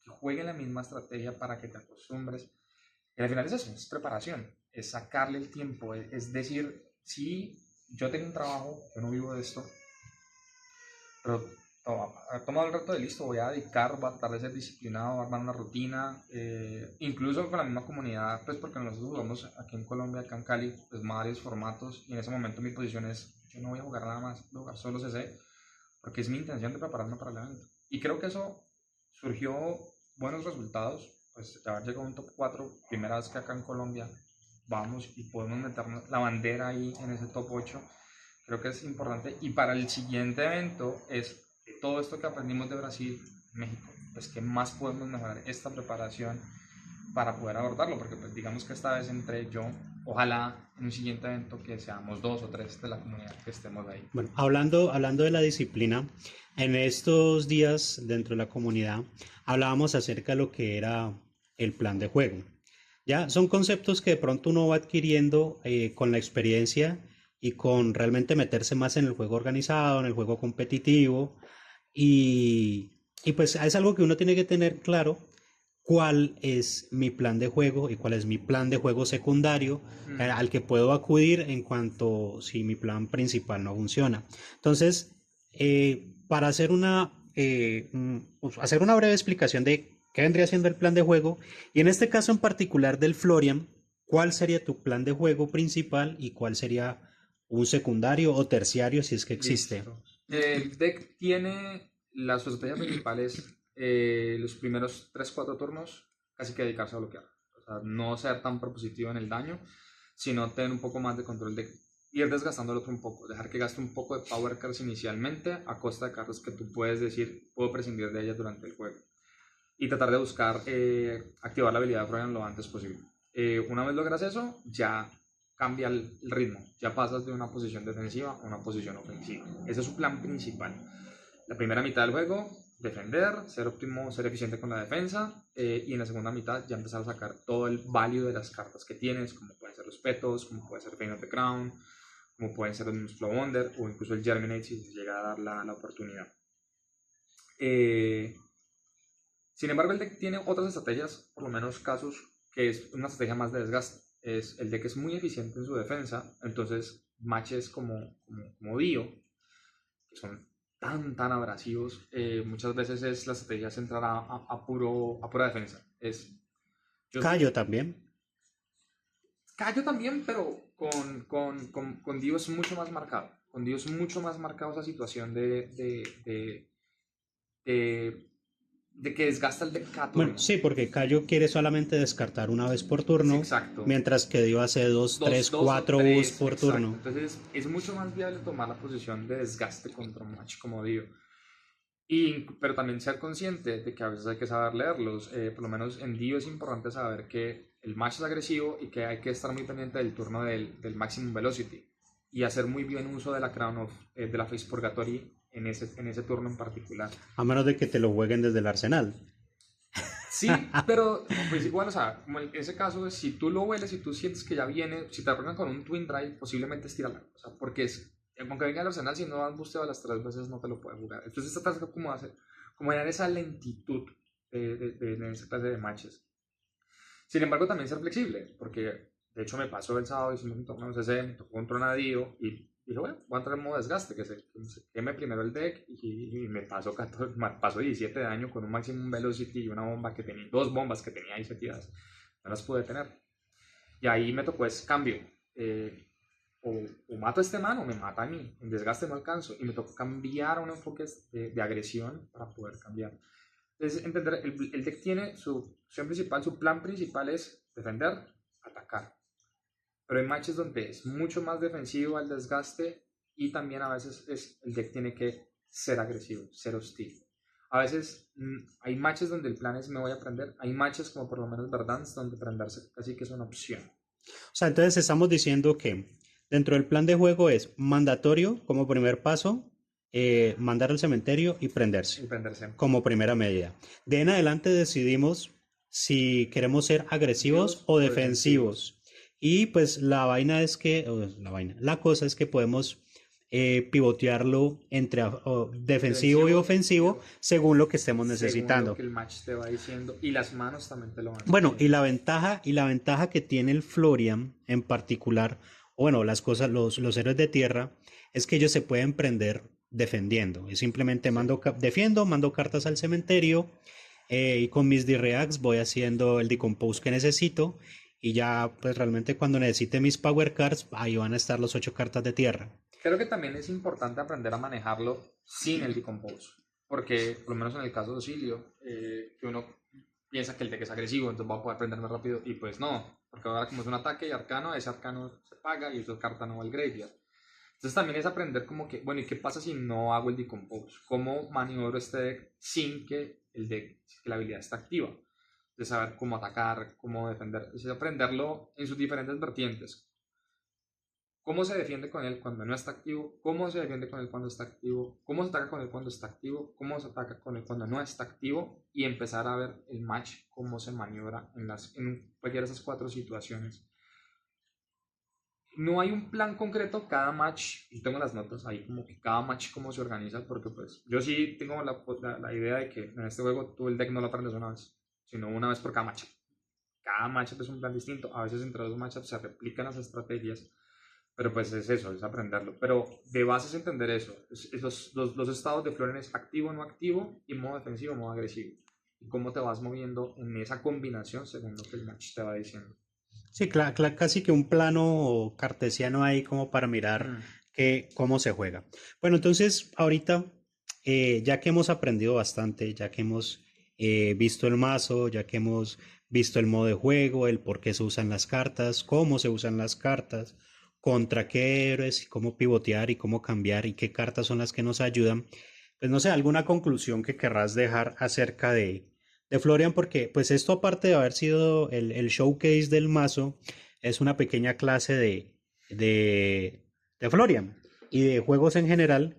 jueguen la misma estrategia para que te acostumbres. Y al final es eso, es preparación, es sacarle el tiempo, es decir, si yo tengo un trabajo, yo no vivo de esto, pero he tomado el reto de listo, voy a dedicar, voy a tratar de ser disciplinado, voy a armar una rutina, incluso con la misma comunidad, pues porque nosotros jugamos aquí en Colombia, acá en Cali, pues varios formatos, y en ese momento mi posición es, yo no voy a jugar nada más, voy a jugar solo CC, porque es mi intención de prepararme para el evento. Y creo que eso surgió buenos resultados, pues de haber llegado a un top 4 primera vez que acá en Colombia vamos y podemos meternos la bandera ahí en ese top 8. Creo que es importante. Y para el siguiente evento es todo esto que aprendimos de Brasil, México, pues que más podemos mejorar esta preparación para poder abordarlo, porque pues digamos que esta vez entre yo, ojalá en un siguiente evento que seamos dos o tres de la comunidad que estemos ahí. Bueno, hablando de la disciplina, en estos días dentro de la comunidad hablábamos acerca de lo que era el plan de juego. Ya son conceptos que de pronto uno va adquiriendo con la experiencia y con realmente meterse más en el juego organizado, en el juego competitivo. Y pues es algo que uno tiene que tener claro cuál es mi plan de juego y cuál es mi plan de juego secundario al que puedo acudir en cuanto si mi plan principal no funciona. Entonces, para hacer una breve explicación de qué vendría siendo el plan de juego, y en este caso en particular del Florian, ¿cuál sería tu plan de juego principal y cuál sería un secundario o terciario si es que existe? Listo. El deck tiene las estrategias principales, los primeros 3-4 turnos, casi que dedicarse a bloquear. O sea, no ser tan propositivo en el daño, sino tener un poco más de control ir desgastando el otro un poco, dejar que gaste un poco de power cards inicialmente a costa de cartas que tú puedes decir, puedo prescindir de ellas durante el juego. Y tratar de buscar activar la habilidad de Freudian lo antes posible. Una vez logras eso, ya cambia el ritmo, ya pasas de una posición defensiva a una posición ofensiva. Ese es su plan principal. La primera mitad del juego, defender, ser óptimo, ser eficiente con la defensa, y en la segunda mitad ya empezar a sacar todo el value de las cartas que tienes, como pueden ser los petos, como puede ser Pain of the Crown, como pueden ser los Flow Wonder o incluso el Germinate si se llega a dar la oportunidad. Sin embargo, el deck tiene otras estrategias, por lo menos casos, que es una estrategia más de desgaste. El deck es muy eficiente en su defensa, entonces matches como Dio, que son tan abrasivos, muchas veces es la estrategia centrar a pura defensa. Cayo también. Cayo también, pero con Dio es mucho más marcado. Con Dio es mucho más marcado esa situación de que desgasta el deck cada turno. Bueno, sí, porque Cayo quiere solamente descartar una vez por turno, Sí, exacto. mientras que Dio hace 2, 3, 4 U's por exacto. turno. Entonces es mucho más viable tomar la posición de desgaste contra un match como Dio. Pero también ser consciente de que a veces hay que saber leerlos. Por lo menos en Dio es importante saber que el match es agresivo y que hay que estar muy pendiente del turno del Maximum Velocity y hacer muy bien uso de la Crown of, de la Face Purgatory en ese turno en particular. A menos de que te lo jueguen desde el arsenal. Sí, pero pues igual, o sea, como en ese caso, si tú lo hueles y tú sientes que ya viene, si te arrancan con un Twin Drive, posiblemente estírala. O sea, porque aunque venga el arsenal, si no has busteado las 3 veces, no te lo puedes jugar. Entonces, esta trata como dar esa lentitud en esa clase de matches. Sin embargo, también ser flexible, porque de hecho me pasó el sábado, hicimos un torneo CC, me tocó un tronadillo y dije, bueno, voy a entrar en modo desgaste, que se queme primero el deck y me pasó 17 de daño con un Maximum Velocity y una bomba que tenía, 2 bombas que tenía ahí setidas, no las pude tener. Y ahí me tocó cambio, o mato a este man o me mata a mí, en desgaste no alcanzo, y me tocó cambiar a un enfoque de agresión para poder cambiar. Entonces, entender, el deck tiene su opción principal, su plan principal es defender, atacar. Pero hay matches donde es mucho más defensivo al desgaste y también a veces el deck tiene que ser agresivo, ser hostil. A veces hay matches donde el plan es me voy a prender, hay matches como por lo menos Verdansk donde prenderse casi que es una opción. O sea, entonces estamos diciendo que dentro del plan de juego es mandatorio como primer paso mandar al cementerio y prenderse como primera medida. De en adelante decidimos si queremos ser agresivos o defensivos. Y pues la cosa es que podemos pivotearlo entre defensivo y ofensivo según lo que estemos necesitando. Según lo que el match te va diciendo y las manos también te lo van diciendo. Bueno, y la ventaja que tiene el Florian en particular, bueno, los héroes de tierra, es que ellos se pueden prender defendiendo. Es simplemente mando cartas al cementerio y con mis D-Reacts voy haciendo el decompose que necesito. Y ya, pues realmente cuando necesite mis power cards, ahí van a estar los 8 cartas de tierra. Creo que también es importante aprender a manejarlo sin el decompose. Porque, por lo menos en el caso de Auxilio, que uno piensa que el deck es agresivo, entonces va a poder prender más rápido. Y pues no, porque ahora como es un ataque y arcano, ese arcano se paga y esa carta no va al graveyard. Entonces también es aprender como que, bueno, ¿y qué pasa si no hago el decompose? ¿Cómo maniobro este deck sin que la habilidad esté activa? De saber cómo atacar, cómo defender, es aprenderlo en sus diferentes vertientes. Cómo se defiende con él cuando no está activo, cómo se defiende con él cuando está activo, cómo se ataca con él cuando está activo, cómo se ataca con él cuando no está activo y empezar a ver el match, cómo se maniobra en cualquiera de esas 4 situaciones. No hay un plan concreto, cada match, yo tengo las notas ahí como que cada match cómo se organiza, porque pues yo sí tengo la idea de que en este juego tú el deck no lo aprendes una vez, sino una vez por cada matchup. Cada matchup es un plan distinto. A veces entre los matchups se replican las estrategias, pero pues es eso, es aprenderlo. Pero de base es entender eso. Los estados de Florian es activo, no activo, y modo defensivo, modo agresivo. Y cómo te vas moviendo en esa combinación según lo que el match te va diciendo. Sí, casi que un plano cartesiano ahí como para mirar cómo se juega. Bueno, entonces ahorita, ya que hemos aprendido bastante, ya que hemos visto el mazo, ya que hemos visto el modo de juego, el por qué se usan las cartas, cómo se usan las cartas, contra qué héroes, y cómo pivotear y cómo cambiar y qué cartas son las que nos ayudan. Pues no sé, alguna conclusión que querrás dejar acerca de Florian, porque pues esto aparte de haber sido el showcase del mazo, es una pequeña clase de, de Florian y de juegos en general,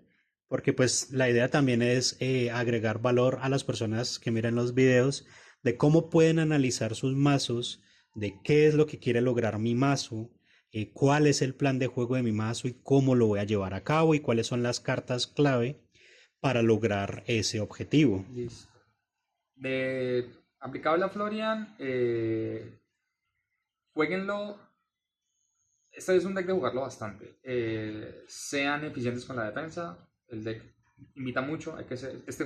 porque pues la idea también es agregar valor a las personas que miran los videos de cómo pueden analizar sus mazos, de qué es lo que quiere lograr mi mazo, cuál es el plan de juego de mi mazo y cómo lo voy a llevar a cabo y cuáles son las cartas clave para lograr ese objetivo. Listo. De aplicable a Florian, jueguenlo. Este es un deck de jugarlo bastante. Sean eficientes con la defensa. El deck invita mucho. Hay que ser, este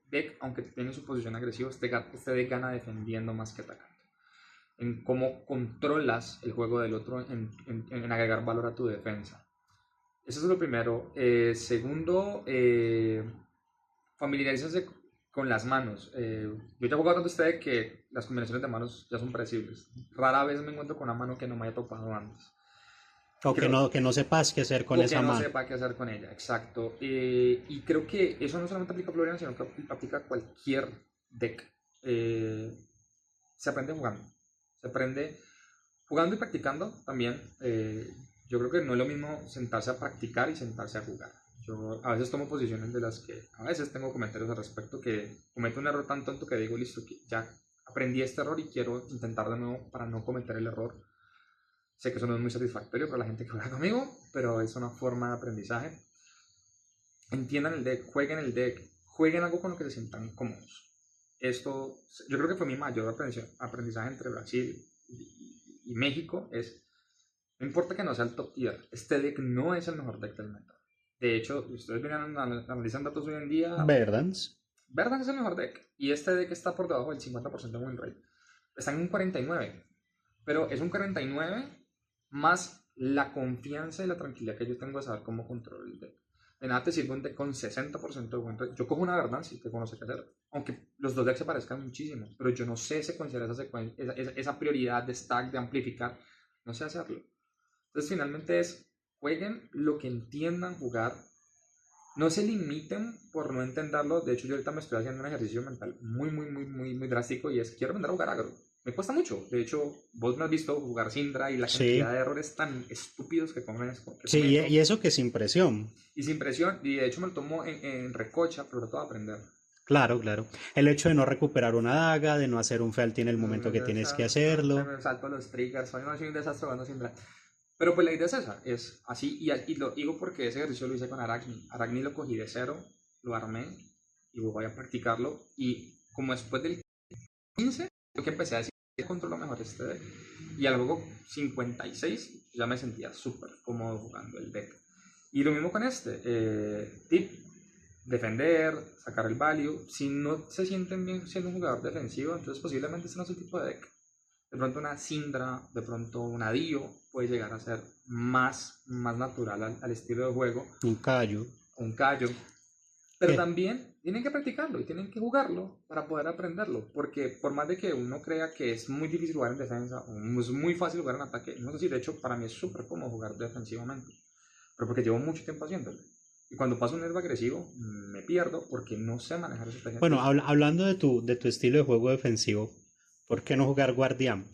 deck, aunque tiene su posición agresiva, este deck gana defendiendo más que atacando. En cómo controlas el juego del otro, en agregar valor a tu defensa. Eso es lo primero. Segundo, familiarízase con las manos. Yo ya he jugado tanto este deck que las combinaciones de manos ya son predecibles. Rara vez me encuentro con una mano que no me haya topado antes. O Creo, que no sepas qué hacer con o que esa no mano. sepa qué hacer con ella, exacto. Y creo que eso no solamente aplica a Florian, sino que aplica a cualquier deck. Se aprende jugando. Se aprende jugando y practicando también. Yo creo que no es lo mismo sentarse a practicar y sentarse a jugar. Yo a veces tomo posiciones de las que a veces tengo comentarios al respecto que cometo un error tan tonto que digo, listo, que ya aprendí este error y quiero intentar de nuevo para no cometer el error. Sé que eso no es muy satisfactorio para la gente que juega conmigo, pero es una forma de aprendizaje. Entiendan el deck, jueguen algo con lo que se sientan cómodos. Esto, yo creo que fue mi mayor aprendizaje entre Brasil y México, es, no importa que no sea el top tier, este deck no es el mejor deck del meta. De hecho, ustedes vienen analizan datos hoy en día, Verdance. Verdan es el mejor deck, y este deck está por debajo del 50% de win rate. Está en un 49, pero es un 49 más la confianza y la tranquilidad que yo tengo de saber cómo controlar el deck. De nada te sirve un deck con 60% de win rate. Yo cojo una verdad si te conoce qué hacer. Aunque los dos decks se parezcan muchísimo, pero yo no sé secuenciar esa prioridad de stack, de amplificar. No sé hacerlo. Entonces finalmente es, jueguen lo que entiendan jugar. No se limiten por no entenderlo. De hecho, yo ahorita me estoy haciendo un ejercicio mental muy drástico y es, quiero aprender a jugar agro. Me cuesta mucho. De hecho, vos me has visto jugar Syndra y la cantidad Sí. de errores tan estúpidos que Sí, cometo. y eso que sin presión. Y sin presión. Y de hecho me lo tomo en recocha, pero trato de aprender. Claro, claro. El hecho de no recuperar una daga, de no hacer un fealty en el momento que tienes que Se hacerlo. me salto los triggers. Soy un desastre jugando Syndra. Pero pues la idea es esa, es así, y lo digo porque ese ejercicio lo hice con Arachni. Arachni lo cogí de cero, lo armé y voy a practicarlo. Y como después del 15, yo que empecé a decir que controlo mejor este deck. Y al juego 56 ya me sentía súper cómodo jugando el deck. Y lo mismo con este. Tip, defender, sacar el value. Si no se sienten bien siendo un jugador defensivo, entonces posiblemente este no es el tipo de deck. De pronto una Syndra, de pronto una Dio puede llegar a ser más natural al estilo de juego, Un callo. un callo. Pero ¿Qué? también tienen que practicarlo y tienen que jugarlo para poder aprenderlo. Porque por más de que uno crea que es muy difícil jugar en defensa o es muy fácil jugar en ataque, no sé si de hecho para mí es súper cómodo jugar defensivamente. Pero porque llevo mucho tiempo haciéndolo. Y cuando paso un nervo agresivo, me pierdo porque no sé manejar esa estrategia. Bueno, hablando de tu estilo de juego defensivo, ¿por qué no jugar guardián?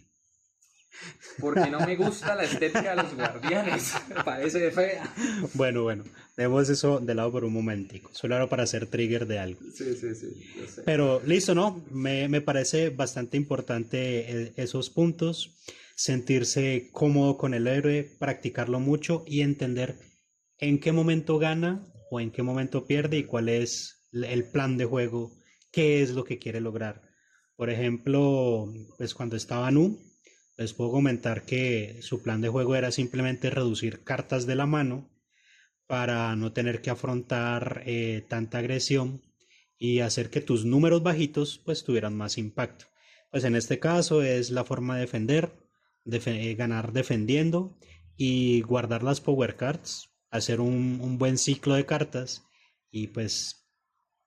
Porque no me gusta la estética de los guardianes. Me parece fea. Bueno, dejemos eso de lado por un momentico. Solo era para hacer trigger de algo. Sí, yo sé. Pero listo, ¿no? Me parece bastante importante esos puntos, sentirse cómodo con el héroe, practicarlo mucho y entender en qué momento gana o en qué momento pierde y cuál es el plan de juego, qué es lo que quiere lograr. Por ejemplo, pues cuando estaba Nu, les puedo comentar que su plan de juego era simplemente reducir cartas de la mano para no tener que afrontar tanta agresión y hacer que tus números bajitos pues tuvieran más impacto. Pues en este caso es la forma de defender, ganar defendiendo y guardar las power cards, hacer un buen ciclo de cartas y pues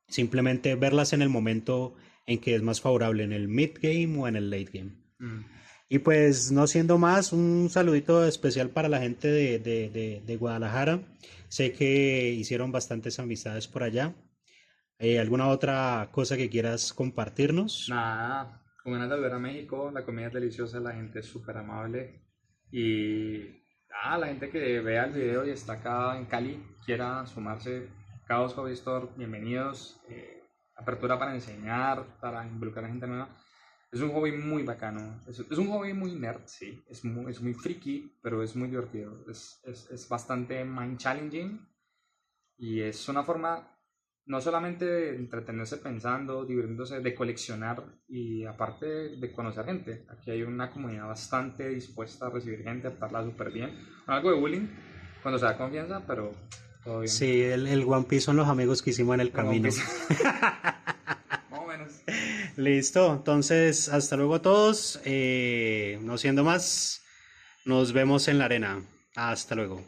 simplemente verlas en el momento en que es más favorable, en el mid game o en el late game. Mm. Y pues no siendo más, un saludito especial para la gente de Guadalajara. Sé que hicieron bastantes amistades por allá. ¿Alguna otra cosa que quieras compartirnos? Nada, con ganas de volver a México, la comida es deliciosa, la gente es súper amable y la gente que vea el video y está acá en Cali, quiera sumarse, Chaos Hobby Store, bienvenidos, apertura para enseñar, para involucrar a gente nueva. Es un hobby muy bacano, es un hobby muy nerd, sí, es muy friki, pero es muy divertido, es bastante mind challenging y es una forma no solamente de entretenerse pensando, divirtiéndose, de coleccionar y aparte de conocer gente. Aquí hay una comunidad bastante dispuesta a recibir gente, a tratarla súper bien. Con algo de bullying cuando se da confianza, pero todo bien. Sí, el One Piece son los amigos que hicimos en el Como camino. más o menos. Listo, entonces hasta luego a todos. No siendo más, nos vemos en la arena. Hasta luego.